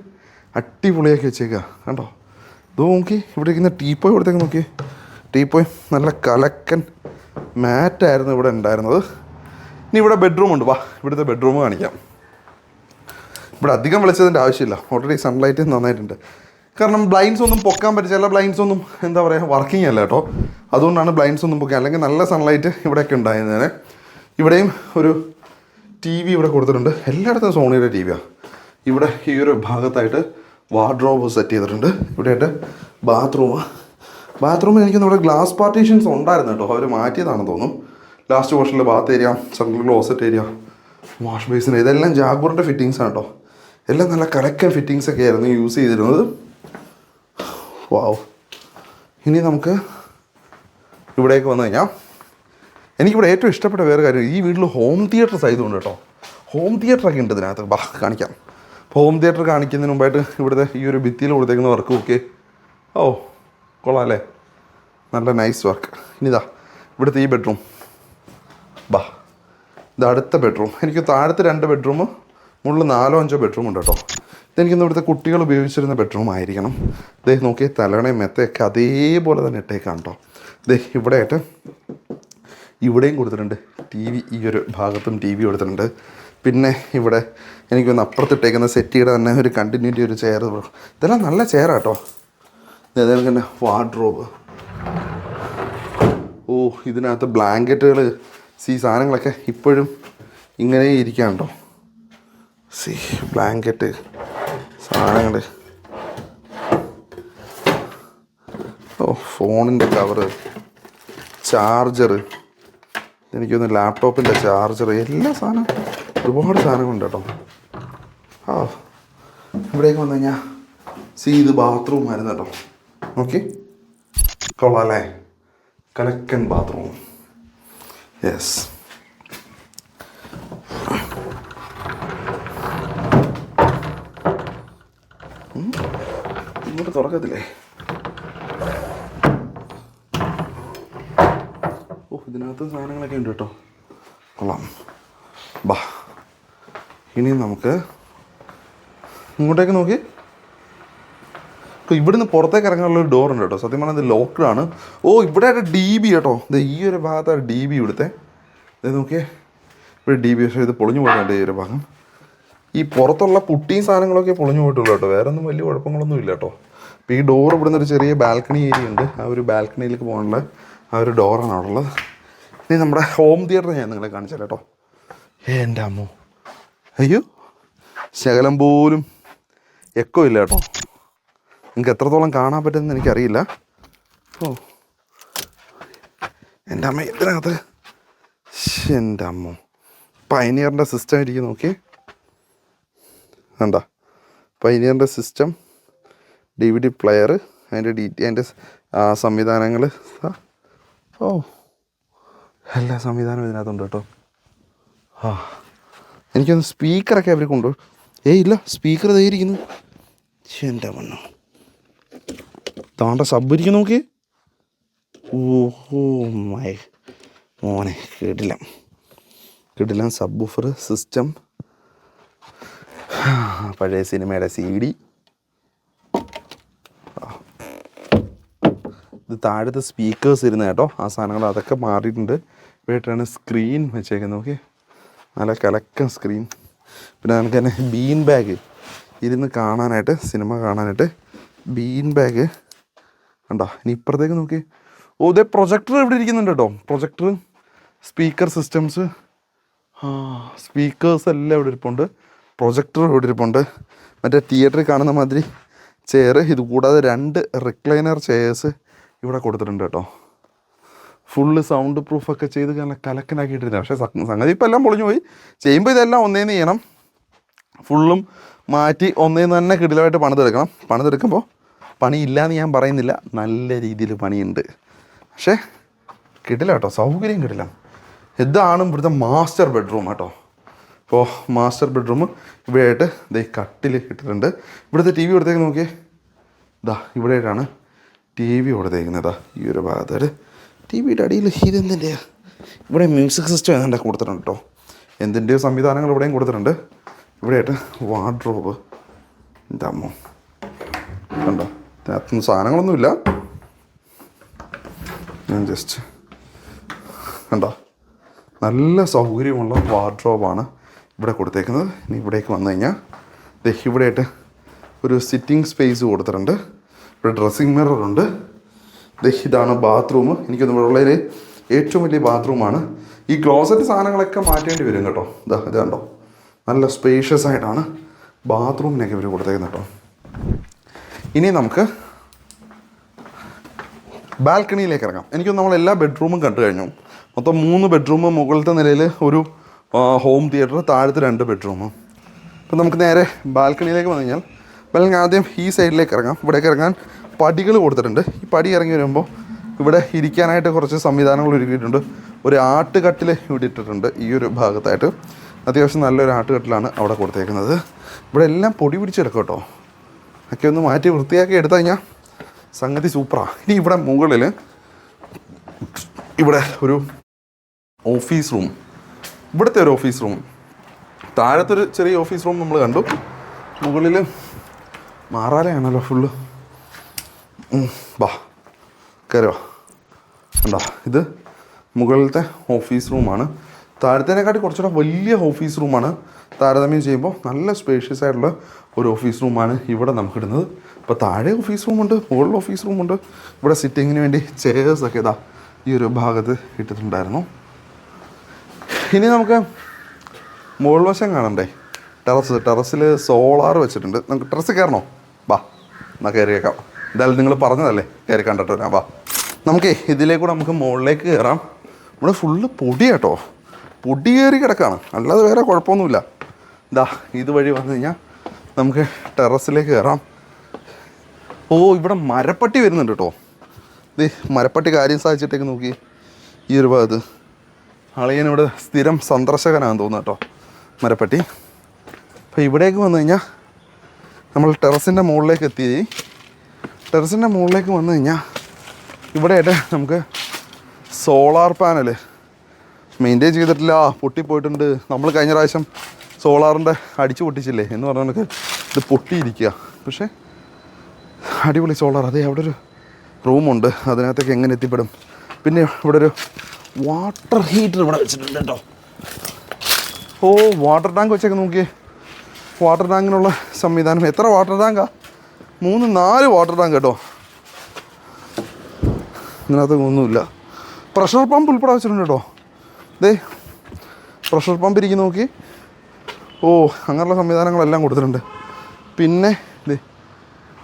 അടിപൊളിയാക്കി വെച്ചേക്കുക കണ്ടോ. നോക്കി ഇവിടെ ഇരിക്കുന്ന ടീപ്പോയ് ഇവിടത്തേക്ക് നോക്കിയേ. ടീപ്പോയ് നല്ല കലക്കൻ മാറ്റായിരുന്നു ഇവിടെ ഉണ്ടായിരുന്നത്. ഇനി ഇവിടെ ബെഡ്റൂമുണ്ട്. ഇവിടുത്തെ ബെഡ്റൂം കാണിക്കാം. ഇവിടെ അധികം വെളിച്ചതിൻ്റെ ആവശ്യമില്ല. ഓൾറെഡി സൺലൈറ്റ് നന്നായിട്ടുണ്ട്. കാരണം ബ്ലൈൻഡ്സ് ഒന്നും പൊക്കാൻ പറ്റില്ല. ചില ബ്ലൈൻഡ്സ് ഒന്നും എന്താ പറയുക വർക്കിംഗ് അല്ല കേട്ടോ. അതുകൊണ്ടാണ് ബ്ലൈൻഡ്സ് ഒന്നും പൊക്കാൻ. അല്ലെങ്കിൽ നല്ല സൺലൈറ്റ് ഇവിടെയൊക്കെ ഉണ്ടായിരുന്നേനെ. ഇവിടെയും ഒരു ടി വി ഇവിടെ കൊടുത്തിട്ടുണ്ട്. എല്ലായിടത്തും സോണിയുടെ ടി വിയാണ്. ഇവിടെ ഈ ഒരു ഭാഗത്തായിട്ട് വാർഡ്രോബ് സെറ്റ് ചെയ്തിട്ടുണ്ട്. ഇവിടെയായിട്ട് ബാത്റൂമിൽ എനിക്കൊന്നും ഇവിടെ ഗ്ലാസ് പാർട്ടീഷൻസ് ഉണ്ടായിരുന്നു കേട്ടോ. അവർ മാറ്റിയതാണെന്ന് തോന്നുന്നു. ലാസ്റ്റ് പോർഷനിൽ Baat area, central closet area, wash basin, ഇതെല്ലാം ജാഗൂറിൻ്റെ ഫിറ്റിങ്സാണ് കേട്ടോ. എല്ലാം നല്ല കലക്കൻ ഫിറ്റിങ്സ് ഒക്കെ ആയിരുന്നു യൂസ് ചെയ്തിരുന്നത്. വാവ്. ഇനി നമുക്ക് ഇവിടേക്ക് വന്നു കഴിഞ്ഞാൽ എനിക്കിവിടെ ഏറ്റവും ഇഷ്ടപ്പെട്ട വേറെ കാര്യം, ഈ വീട്ടിൽ ഹോം തിയേറ്റർ സൈതുണ്ട് കേട്ടോ. ഹോം തിയേറ്ററൊക്കെ ഉണ്ട് ഇതിനകത്ത്. കാണിക്കാം. ഹോം തിയേറ്റർ കാണിക്കുന്നതിന് മുമ്പായിട്ട് ഇവിടുത്തെ ഈ ഒരു ഭിത്തിയിൽ കൊടുത്തേക്കുന്ന വർക്ക് ഓക്കെ. ഓ കൊള്ളാം അല്ലേ, നല്ല നൈസ് വർക്ക്. ഇനിതാ ഇവിടുത്തെ ഈ ബെഡ്റൂം. ഇത് അടുത്ത ബെഡ്റൂം. എനിക്ക് താഴത്തെ 2 ബെഡ്റൂം, മുകളിൽ 4-5 ബെഡ്റൂം ഉണ്ട് കേട്ടോ. ഇതെനിക്കൊന്ന് ഇവിടുത്തെ കുട്ടികൾ ഉപയോഗിച്ചിരുന്ന ബെഡ്റൂം ആയിരിക്കണം. ദേ നോക്കിയേ, തലകണയും മെത്തയൊക്കെ അതേപോലെ തന്നെ ഇട്ടേക്കാണ് കേട്ടോ. ദേ ഇവിടെയായിട്ട് ഇവിടെയും കൊടുത്തിട്ടുണ്ട് ടി വി. ഈ ഒരു ഭാഗത്തും ടി വി കൊടുത്തിട്ടുണ്ട്. പിന്നെ ഇവിടെ എനിക്കൊന്ന് അപ്പുറത്തിട്ടേക്കുന്ന സെറ്റിയുടെ തന്നെ ഒരു കണ്ടിന്യൂറ്റി ഒരു ചെയർ. ഇതെല്ലാം നല്ല ചെയറാണ് കേട്ടോ. അതേപോലെ തന്നെ വാർഡ്രോബ്. ഓ ഇതിനകത്ത് ബ്ലാങ്കറ്റുകൾ, സാധനങ്ങളൊക്കെ ഇപ്പോഴും ഇങ്ങനെ ഇരിക്കുകയാണ് കേട്ടോ. ബ്ലാങ്കറ്റ് സാധനങ്ങൾ. ഓ ഫോണിൻ്റെ കവറ്, ചാർജർ, എനിക്കൊന്ന് ലാപ്ടോപ്പിൻ്റെ ചാർജർ, എല്ലാ സാധനം, ഒരുപാട് സാധനങ്ങളുണ്ട് കേട്ടോ. ഇവിടേക്ക് വന്നു കഴിഞ്ഞാൽ ഇത് ബാത്റൂം ആയിരുന്നു കേട്ടോ. ഓക്കെ, കൊള്ളാം അല്ലേ, കലക്കൻ ബാത്റൂം. യെസ്. ഇങ്ങോട്ട് തുറക്കത്തില്ലേ? ഓ ഇതിനകത്ത് സാധനങ്ങളൊക്കെ ഉണ്ട് കേട്ടോ. കൊള്ളാം. ഇനി നമുക്ക് ഇങ്ങോട്ടേക്ക് നോക്കി. ഇവിടുന്ന് പുറത്തേക്ക് ഇറങ്ങാനുള്ളൊരു ഡോറുണ്ട് കേട്ടോ. സത്യം പറഞ്ഞാൽ ഇത് ലോക്ക്ഡാണ്. ഓ ഇവിടെ ആയിട്ട് DB കേട്ടോ. ഇത് ഈ ഒരു ഭാഗത്താണ് DB ഇവിടുത്തെ. ഇത് നോക്കിയേ, ഇവിടെ DB. പക്ഷേ ഇത് പൊളിഞ്ഞു പോയിട്ടുണ്ട് ഈ ഒരു ഭാഗം. ഈ പുറത്തുള്ള പുട്ടിയും സാധനങ്ങളൊക്കെ പൊളിഞ്ഞു പോയിട്ടുള്ളൂ കേട്ടോ. വേറെ ഒന്നും വലിയ കുഴപ്പങ്ങളൊന്നും ഇല്ല കേട്ടോ. അപ്പോൾ ഈ ഡോർ ഇവിടുന്ന് ഒരു ചെറിയ ബാൽക്കണി ഏരിയ ഉണ്ട്. ആ ഒരു ബാൽക്കണിയിലേക്ക് പോകാനുള്ള ആ ഒരു ഡോറാണ് അവിടെ ഉള്ളത്. ഇനി നമ്മുടെ ഹോം തിയേറ്റർ ഞാൻ നിങ്ങളെ കാണിച്ചാൽ കേട്ടോ. എൻ്റെ അമ്മോ, അയ്യോ ശകലം പോലും എക്കോ ഇല്ല കേട്ടോ. നിങ്ങൾക്ക് എത്രത്തോളം കാണാൻ പറ്റുമെന്ന് എനിക്കറിയില്ല. ഓ എൻ്റെ അമ്മ, ഇതിനകത്ത് എൻ്റെ അമ്മോ പൈനിയറിൻ്റെ സിസ്റ്റം ഇരിക്കും. നോക്കി എന്താ പൈനിയറിൻ്റെ സിസ്റ്റം, DVD പ്ലെയർ, അതിൻ്റെ സംവിധാനങ്ങൾ. ഓ എല്ലാ സംവിധാനവും ഇതിനകത്തുണ്ട് കേട്ടോ. എനിക്കൊന്ന് സ്പീക്കറൊക്കെ അവർ കൊണ്ടുപോയി. ഇല്ല, സ്പീക്കർ ഇതായിരിക്കുന്നു. എൻ്റെ മണ്ണോ, താണ്ട സബ് ഇരിക്കും നോക്കി. ഓഹോ മൈ മോനെ, കിടിലം സബ് വൂഫർ സിസ്റ്റം. പഴയ സിനിമയുടെ CD. ഇത് താഴത്തെ സ്പീക്കേഴ്സ് ഇരുന്ന് കേട്ടോ. ആ സാധനങ്ങൾ അതൊക്കെ മാറിയിട്ടുണ്ട്. ഇവിടെയാണ് സ്ക്രീൻ വെച്ചേക്കുന്നത്. നോക്കി, നല്ല കലക്കൻ സ്ക്രീൻ. പിന്നെ നമുക്ക് തന്നെ ബീൻ ബാഗ് ഇരുന്ന് കാണാനായിട്ട്, സിനിമ കാണാനായിട്ട് ബീൻ ബാഗ് കണ്ടോ. ഇനി ഇപ്പുറത്തേക്ക് നോക്കി. ഓ ഇതേ പ്രൊജക്ടർ ഇവിടെ ഇരിക്കുന്നുണ്ട് കേട്ടോ. പ്രൊജക്ടർ, സ്പീക്കർ സിസ്റ്റംസ്, സ്പീക്കേഴ്സ് എല്ലാം ഇവിടെ ഇരിപ്പുണ്ട്. പ്രൊജക്ടർ ഇവിടെ ഇരിപ്പുണ്ട്. മറ്റേ തിയേറ്ററിൽ കാണുന്ന മാതിരി ചെയർ. ഇത് കൂടാതെ 2 റിക്ലൈനർ ചെയേഴ്സ് ഇവിടെ കൊടുത്തിട്ടുണ്ട് കേട്ടോ. ഫുള്ള് സൗണ്ട് പ്രൂഫൊക്കെ ചെയ്ത് നല്ല കലക്കനാക്കിയിട്ടിരുന്നത്. പക്ഷേ സംഗതി ഇപ്പം എല്ലാം പൊളിഞ്ഞു പോയി. ചെയ്യുമ്പോൾ ഇതെല്ലാം ഒന്നേന്ന് ചെയ്യണം. ഫുള്ളും മാറ്റി ഒന്നേന്ന് തന്നെ കിടിലമായിട്ട് പണിതെടുക്കണം. പണിതെടുക്കുമ്പോൾ പണിയില്ലയെന്ന് ഞാൻ പറയുന്നില്ല, നല്ല രീതിയിൽ പണിയുണ്ട്. പക്ഷേ കിടില കേട്ടോ, സൗകര്യം കിടില. ഇതാണ് ഇവിടുത്തെ മാസ്റ്റർ ബെഡ്റൂം കേട്ടോ. അപ്പോൾ മാസ്റ്റർ ബെഡ്റൂം ഇവിടെയായിട്ട് ഇതേ കട്ടിൽ ഇട്ടിട്ടുണ്ട്. ഇവിടുത്തെ TV കൊടുത്തേക്ക് നോക്കിയേ. ഇവിടെയായിട്ടാണ് TV കൊടുത്തേക്കുന്നത്. ഈ ഒരു ഭാഗത്തായിട്ട് TVയുടെ അടിയിൽ ഇതെന്തിൻ്റെയാ, ഇവിടെ മ്യൂസിക് സിസ്റ്റം ഏതാണ്ട് കൊടുത്തിട്ടുണ്ട് കേട്ടോ. എന്തിൻ്റെയോ സംവിധാനങ്ങൾ ഇവിടെയും കൊടുത്തിട്ടുണ്ട്. ഇവിടെയായിട്ട് വാർഡ്രോബ്. എൻ്റെ അമ്മോ കണ്ടോ, അതിനകത്തൊന്നും സാധനങ്ങളൊന്നുമില്ല. ഞാൻ ജസ്റ്റ് കണ്ടോ, നല്ല സൗകര്യമുള്ള വാർഡ്രോബാണ് ഇവിടെ കൊടുത്തേക്കുന്നത്. ഇനി ഇവിടേക്ക് വന്നു കഴിഞ്ഞാൽ ഇവിടെയായിട്ട് ഒരു സിറ്റിംഗ് സ്പേസ് കൊടുത്തിട്ടുണ്ട്. ഇവിടെ ഡ്രസ്സിങ് മിററുണ്ട്. ഇതാണ് ബാത്റൂം. എനിക്കൊന്ന് ഉള്ളതിൽ ഏറ്റവും വലിയ ബാത്റൂമാണ്. ഈ ക്ലോസറ്റ് സാധനങ്ങളൊക്കെ മാറ്റേണ്ടി വരും കേട്ടോ. ഇത് കണ്ടോ, നല്ല സ്പേഷ്യസ് ആയിട്ടാണ് ബാത്റൂമിനൊക്കെ ഇവർ കൊടുത്തേക്കുന്നത് കേട്ടോ. ഇനി നമുക്ക് ബാൽക്കണിയിലേക്ക് ഇറങ്ങാം. എനിക്കൊന്ന് നമ്മൾ എല്ലാ ബെഡ്റൂമും കണ്ടു കഴിഞ്ഞു. മൊത്തം 3 ബെഡ്റൂം, മുകളിലത്തെ നിലയിൽ ഒരു ഹോം തിയേറ്റർ, താഴത്തെ 2 ബെഡ്റൂം. അപ്പോൾ നമുക്ക് നേരെ ബാൽക്കണിയിലേക്ക് വന്നു കഴിഞ്ഞാൽ ബാൽക്കണി ആദ്യം ഈ സൈഡിലേക്ക് ഇറങ്ങാം. ഇവിടേക്ക് ഇറങ്ങാൻ പടികൾ കൊടുത്തിട്ടുണ്ട്. ഈ പടി ഇറങ്ങി വരുമ്പോൾ ഇവിടെ ഇരിക്കാനായിട്ട് കുറച്ച് സംവിധാനങ്ങൾ ഒരുക്കിയിട്ടുണ്ട്. ഒരു ആട്ടുകട്ടിൽ ഇവിടെ ഇട്ടിട്ടുണ്ട്. ഈ ഒരു ഭാഗത്തായിട്ട് അത്യാവശ്യം നല്ലൊരു ആട്ടുകട്ടിലാണ് അവിടെ കൊടുത്തേക്കുന്നത്. ഇവിടെ എല്ലാം പൊടി പിടിച്ചെടുക്കും കേട്ടോ. ഒക്കെ ഒന്ന് മാറ്റി വൃത്തിയാക്കി എടുത്തു കഴിഞ്ഞാൽ സംഗതി സൂപ്പറാണ്. ഇനി ഇവിടെ മുകളിൽ ഇവിടെ ഒരു ഓഫീസ് റൂം, ഇവിടുത്തെ ഒരു ഓഫീസ് റൂം, താഴത്തൊരു ചെറിയ ഓഫീസ് റൂം നമ്മൾ കണ്ടു. മുകളിൽ മാറാലയാണല്ലോ ഫുള്ള്. വാ കയറുക. കണ്ടോ, ഇത് മുകളിലത്തെ ഓഫീസ് റൂമാണ്. താഴത്തേനെക്കാട്ടി കുറച്ചുകൂടെ വലിയ ഓഫീസ് റൂമാണ്. താരതമ്യം ചെയ്യുമ്പോൾ നല്ല സ്പേഷ്യസ് ആയിട്ടുള്ള ഒരു ഓഫീസ് റൂമാണ് ഇവിടെ നമുക്കിടുന്നത്. ഇപ്പോൾ താഴെ ഓഫീസ് റൂമുണ്ട്, മുകളിൽ ഓഫീസ് റൂമുണ്ട്. ഇവിടെ സിറ്റിങ്ങിന് വേണ്ടി ചെയർസൊക്കെ ഇതാ ഈ ഒരു ഭാഗത്ത് ഇട്ടിട്ടുണ്ടായിരുന്നു. ഇനി നമുക്ക് മുകൾ വശം കാണണ്ടേ, ടെറസിൽ സോളാർ വെച്ചിട്ടുണ്ട്. നമുക്ക് ടെറസ് കയറണോ? വാ എന്നാൽ കയറിയേക്കാം. എന്തായാലും നിങ്ങൾ പറഞ്ഞതല്ലേ കയറി കണ്ടിട്ട് വരാം. വാ നമുക്ക് ഇതിലേക്കൂടെ നമുക്ക് മുകളിലേക്ക് കയറാം. ഇവിടെ ഫുള്ള് പൊടി കേട്ടോ, പൊടി കയറി കിടക്കുകയാണ്, അല്ലാതെ വേറെ കുഴപ്പമൊന്നുമില്ല. ഇതാ ഇതുവഴി വന്നു കഴിഞ്ഞാൽ നമുക്ക് ടെറസിലേക്ക് കയറാം. ഓ ഇവിടെ മരപ്പട്ടി വരുന്നുണ്ട് കേട്ടോ. ഇത് മരപ്പട്ടി കാര്യം സാധിച്ചിട്ടേക്ക് നോക്കി. ഈ ഒരു ഭാഗത്ത് അളിയനിവിടെ സ്ഥിരം സന്ദർശകനാണെന്ന് തോന്നുന്നു കേട്ടോ മരപ്പട്ടി. അപ്പോൾ ഇവിടേക്ക് വന്നു കഴിഞ്ഞാൽ നമ്മൾ ടെറസിൻ്റെ മുകളിലേക്ക് എത്തി. ടെറസിൻ്റെ മുകളിലേക്ക് വന്നു കഴിഞ്ഞാൽ ഇവിടെയായിട്ട് നമുക്ക് സോളാർ പാനൽ മെയിൻറ്റെയിൻ ചെയ്തിട്ടില്ല, പൊട്ടിപ്പോയിട്ടുണ്ട്. നമ്മൾ കഴിഞ്ഞ പ്രാവശ്യം സോളാറിൻ്റെ അടിച്ചു പൊട്ടിച്ചില്ലേ എന്ന് പറഞ്ഞാൽ നമുക്ക് ഇത് പൊട്ടിയിരിക്കുക. പക്ഷേ അടിപൊളി സോളാർ. അതേ അവിടെ ഒരു റൂമുണ്ട്, അതിനകത്തേക്ക് എങ്ങനെ എത്തിപ്പെടും. പിന്നെ ഇവിടെ ഒരു വാട്ടർ ഹീറ്റർ ഇവിടെ വെച്ചിട്ടുണ്ട് കേട്ടോ. ഓ വാട്ടർ ടാങ്ക് വെച്ചൊക്കെ നോക്കിയേ. വാട്ടർ ടാങ്കിനുള്ള സംവിധാനം. എത്ര വാട്ടർ ടാങ്കാ? 3-4 വാട്ടർ ടാങ്ക് കേട്ടോ. ഇതിനകത്ത് ഒന്നുമില്ല. പ്രഷർ പമ്പ് ഉൾപ്പെടെ വെച്ചിട്ടുണ്ട് കേട്ടോ. ദേ പ്രഷർ പമ്പ് ഇരിക്കുന്ന നോക്കി. ഓ അങ്ങനെയുള്ള സംവിധാനങ്ങളെല്ലാം കൊടുത്തിട്ടുണ്ട്. പിന്നെ ദേ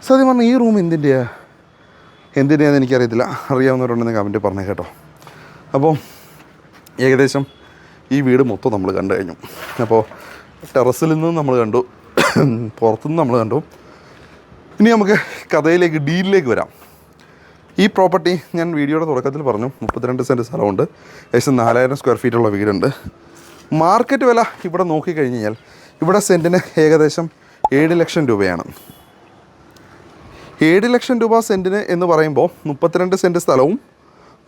സത്യം പറഞ്ഞാൽ ഈ റൂം എന്തിൻ്റെയാണെന്ന് എനിക്കറിയത്തില്ല. അറിയാവുന്നവരുണ്ടെന്ന് കമൻറ്റ് പറഞ്ഞേ കേട്ടോ. അപ്പോൾ ഏകദേശം ഈ വീട് മൊത്തം നമ്മൾ കണ്ടു കഴിഞ്ഞു. അപ്പോൾ ടെറസിൽ നിന്നും നമ്മൾ കണ്ടു, പുറത്തുനിന്ന് നമ്മൾ കണ്ടു. ഇനി നമുക്ക് കഥയിലേക്ക്, ഡീലിലേക്ക് വരാം. ഈ പ്രോപ്പർട്ടി ഞാൻ വീഡിയോയുടെ തുടക്കത്തിൽ പറഞ്ഞു 32 സെൻറ്റ് സ്ഥലമുണ്ട്, ഏകദേശം 4000 സ്ക്വയർ ഫീറ്റുള്ള വീടുണ്ട്. മാർക്കറ്റ് വില ഇവിടെ നോക്കിക്കഴിഞ്ഞ് കഴിഞ്ഞാൽ ഇവിടെ സെൻറ്റിന് ഏകദേശം 7 ലക്ഷം രൂപയാണ്. 7 ലക്ഷം രൂപ സെൻറ്റിന് എന്ന് പറയുമ്പോൾ 32 സെൻറ്റ് സ്ഥലവും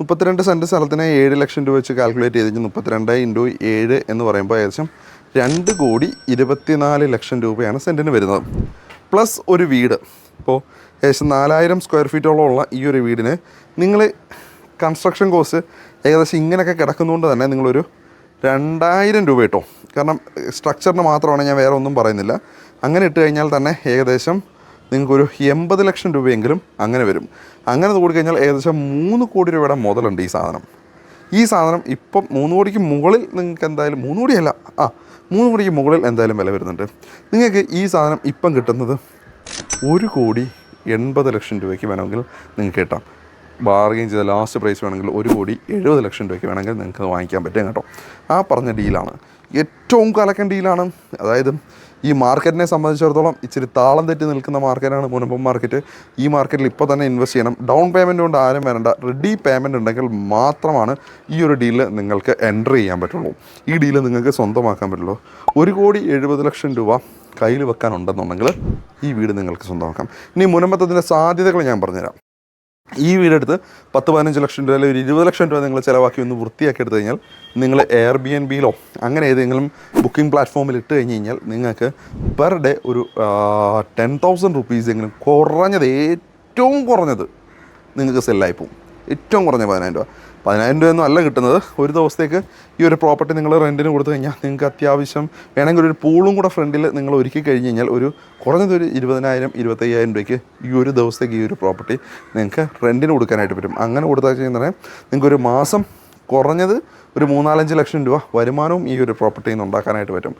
32 സെൻറ്റ് സ്ഥലത്തിന് 7 ലക്ഷം രൂപ വെച്ച് കാൽക്കുലേറ്റ് ചെയ്ത് കഴിഞ്ഞാൽ 32 × 7 എന്ന് പറയുമ്പോൾ ഏകദേശം 2,24,00,000 രൂപയാണ് സെൻറ്റിന് വരുന്നത്. പ്ലസ് ഒരു വീട്. ഇപ്പോൾ ഏകദേശം 4000 സ്ക്വയർ ഫീറ്റോളം ഉള്ള ഈ ഒരു വീടിന് നിങ്ങൾ കൺസ്ട്രക്ഷൻ കോസ്റ്റ് ഏകദേശം ഇങ്ങനെയൊക്കെ കിടക്കുന്നതുകൊണ്ട് തന്നെ നിങ്ങളൊരു 2000 രൂപ കിട്ടും. കാരണം സ്ട്രക്ചറിന് മാത്രമാണ്, ഞാൻ വേറെ ഒന്നും പറയുന്നില്ല. അങ്ങനെ ഇട്ട് കഴിഞ്ഞാൽ തന്നെ ഏകദേശം നിങ്ങൾക്കൊരു 80 ലക്ഷം രൂപയെങ്കിലും അങ്ങനെ വരും. അങ്ങനെ കൂടിക്കഴിഞ്ഞാൽ ഏകദേശം 3 കോടി രൂപയുടെ മുതലുണ്ട് ഈ സാധനം ഇപ്പം 3 കോടിക്ക് മുകളിൽ നിങ്ങൾക്ക് എന്തായാലും 3 കോടിയല്ല 3 കോടിക്ക് മുകളിൽ എന്തായാലും വില വരുന്നുണ്ട്. നിങ്ങൾക്ക് ഈ സാധനം ഇപ്പം കിട്ടുന്നത് 1,80,00,000 രൂപയ്ക്ക് വേണമെങ്കിൽ നിങ്ങൾക്ക് കിട്ടാം. ബാർഗെയിൻ ചെയ്ത ലാസ്റ്റ് പ്രൈസ് വേണമെങ്കിൽ 1,70,00,000 രൂപയ്ക്ക് വേണമെങ്കിൽ നിങ്ങൾക്ക് വാങ്ങിക്കാൻ പറ്റും കേട്ടോ. ആ പറഞ്ഞ ഡീലാണ് ഏറ്റവും കലക്കൻ ഡീലാണ്. അതായത് ഈ മാർക്കറ്റിനെ സംബന്ധിച്ചിടത്തോളം ഇച്ചിരി താളം തെറ്റി നിൽക്കുന്ന മാർക്കറ്റാണ് മുനമ്പം മാർക്കറ്റ്. ഈ മാർക്കറ്റിൽ ഇപ്പോൾ തന്നെ ഇൻവെസ്റ്റ് ചെയ്യണം. ഡൗൺ പേയ്മെൻറ്റ് കൊണ്ട് ആരും വരണ്ട. റെഡി പേയ്മെൻറ്റ് ഉണ്ടെങ്കിൽ മാത്രമാണ് ഈ ഒരു ഡീല് നിങ്ങൾക്ക് എൻ്റർ ചെയ്യാൻ പറ്റുള്ളൂ. ഈ ഡീല് നിങ്ങൾക്ക് സ്വന്തമാക്കാൻ പറ്റുള്ളൂ. 1,70,00,000 രൂപ കയ്യിൽ വെക്കാനുണ്ടെന്നുണ്ടെങ്കിൽ ഈ വീട് നിങ്ങൾക്ക് സ്വന്തമാക്കാം. ഇനി മുനമ്പത്തതിൻ്റെ സാധ്യതകൾ ഞാൻ പറഞ്ഞുതരാം. ഈ വീടെടുത്ത് 10-15 ലക്ഷം രൂപ അല്ലെങ്കിൽ 20 ലക്ഷം രൂപ നിങ്ങൾ ചിലവാക്കി ഒന്ന് വൃത്തിയാക്കി എടുത്തു കഴിഞ്ഞാൽ നിങ്ങൾ എയർബിഎൻബിയിലോ അങ്ങനെ ഏതെങ്കിലും ബുക്കിംഗ് പ്ലാറ്റ്ഫോമിൽ ഇട്ട് കഴിഞ്ഞ് കഴിഞ്ഞാൽ നിങ്ങൾക്ക് പെർ ഡേ ഒരു 10,000 റുപ്പീസെങ്കിലും കുറഞ്ഞത്, ഏറ്റവും കുറഞ്ഞത് നിങ്ങൾക്ക് സെല്ലായി പോകും. ഏറ്റവും കുറഞ്ഞ 10,000 രൂപ. 10,000 രൂപയൊന്നും അല്ല കിട്ടുന്നത്. ഒരു ദിവസത്തേക്ക് ഈ ഒരു പ്രോപ്പർട്ടി നിങ്ങൾ റെൻറ്റിന് കൊടുത്തു കഴിഞ്ഞാൽ നിങ്ങൾക്ക് അത്യാവശ്യം വേണമെങ്കിൽ ഒരു പൂളും കൂടെ ഫ്രണ്ടിൽ നിങ്ങൾ ഒരുക്കി കഴിഞ്ഞ് കഴിഞ്ഞാൽ ഒരു കുറഞ്ഞതൊരു 20,000-25,000 രൂപയ്ക്ക് ഈ ഒരു ദിവസത്തേക്ക് ഈ ഒരു പ്രോപ്പർട്ടി നിങ്ങൾക്ക് റെൻറ്റിന് കൊടുക്കാനായിട്ട് പറ്റും. അങ്ങനെ കൊടുത്താൽ ചെയ്യുന്നത് നിങ്ങൾക്കൊരു മാസം കുറഞ്ഞത് ഒരു 3-4 ലക്ഷം രൂപ വരുമാനവും ഈ ഒരു പ്രോപ്പർട്ടിയിൽ നിന്ന് ഉണ്ടാക്കാനായിട്ട് പറ്റും.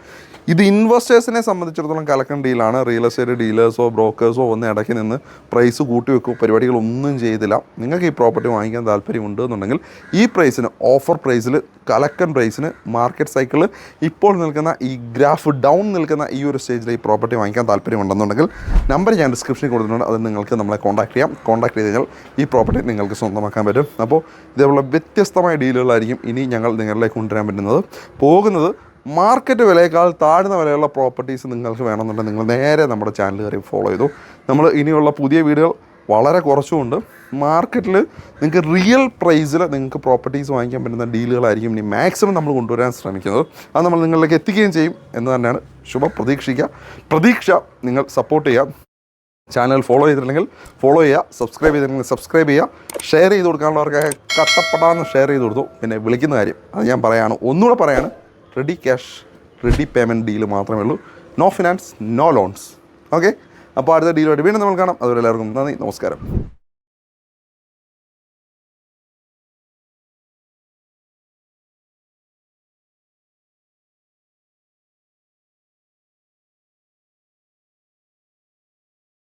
ഇത് ഇൻവെസ്റ്റേഴ്സിനെ സംബന്ധിച്ചിടത്തോളം കലക്കൻ ഡീലാണ്. റിയൽ എസ്റ്റേറ്റ് ഡീലേഴ്സോ ബ്രോക്കേഴ്സോ ഒന്നും ഇടയ്ക്ക് നിന്ന് പ്രൈസ് കൂട്ടി വെക്കും പരിപാടികളൊന്നും ചെയ്തില്ല. നിങ്ങൾക്ക് ഈ പ്രോപ്പർട്ടി വാങ്ങിക്കാൻ താല്പര്യമുണ്ട് എന്നുണ്ടെങ്കിൽ ഈ പ്രൈസിന്, ഓഫർ പ്രൈസിൽ, കലക്കൻ പ്രൈസിന്, മാർക്കറ്റ് സൈക്കിൾ ഇപ്പോൾ നിൽക്കുന്ന ഈ ഗ്രാഫ് ഡൗൺ നിൽക്കുന്ന ഈ ഒരു സ്റ്റേജിൽ ഈ പ്രോപ്പർട്ടി വാങ്ങിക്കാൻ താല്പര്യമുണ്ടെന്നുണ്ടെങ്കിൽ നമ്പർ ഞാൻ ഡിസ്ക്രിപ്ഷനിൽ കൊടുത്തിട്ടുണ്ട്. അത് നിങ്ങൾക്ക് നമ്മളെ കോൺടാക്ട് ചെയ്യാം. കോൺടാക്ട് ചെയ്ത് കഴിഞ്ഞാൽ ഈ പ്രോപ്പർട്ടി നിങ്ങൾക്ക് സ്വന്തമാക്കാൻ പറ്റും. അപ്പോൾ ഇതേപോലെ വ്യത്യസ്തമായ ഡീലുകളായിരിക്കും ഇനി ഞങ്ങൾ നിങ്ങളിലേക്ക് കൊണ്ടുവരാൻ പോകുന്നത്. മാർക്കറ്റ് വിലയേക്കാൾ താഴ്ന്ന വിലയുള്ള പ്രോപ്പർട്ടീസ് നിങ്ങൾക്ക് വേണമെന്നുണ്ടെങ്കിൽ നിങ്ങൾ നേരെ നമ്മുടെ ചാനൽ കയറി ഫോളോ ചെയ്തു. നമ്മൾ ഇനിയുള്ള പുതിയ വീഡിയോകൾ വളരെ കുറച്ചുകൊണ്ട് മാർക്കറ്റിൽ നിങ്ങൾക്ക് റിയൽ പ്രൈസിൽ നിങ്ങൾക്ക് പ്രോപ്പർട്ടീസ് വാങ്ങിക്കാൻ പറ്റുന്ന ഡീലുകളായിരിക്കും ഇനി മാക്സിമം നമ്മൾ കൊണ്ടുവരാൻ ശ്രമിക്കുന്നത്. അത് നമ്മൾ നിങ്ങളിലേക്ക് എത്തിക്കുകയും ചെയ്യും എന്ന് തന്നെയാണ് പ്രതീക്ഷ. നിങ്ങൾ സപ്പോർട്ട് ചെയ്യുക. ചാനൽ ഫോളോ ചെയ്തിട്ടുണ്ടെങ്കിൽ ഫോളോ ചെയ്യുക, സബ്സ്ക്രൈബ് ചെയ്തിട്ടുണ്ടെങ്കിൽ സബ്സ്ക്രൈബ് ചെയ്യുക, ഷെയർ ചെയ്ത് കൊടുക്കാനുള്ളവർക്ക് കട്ടപ്പെടാന്ന് ഷെയർ ചെയ്ത് കൊടുത്തു. പിന്നെ വിളിക്കുന്ന കാര്യം അത് ഞാൻ ഒന്നുകൂടെ പറയാണ്, ready cash ready payment deal മാത്രമേ ഉള്ളൂ. No finance, no loans. Okay, അപ്പോൾ അടുത്ത ഡീലുമായിട്ട് വീണ്ടും നമ്മൾ കാണാം. അതുവരെ എല്ലാവർക്കും നന്ദി, നമസ്കാരം.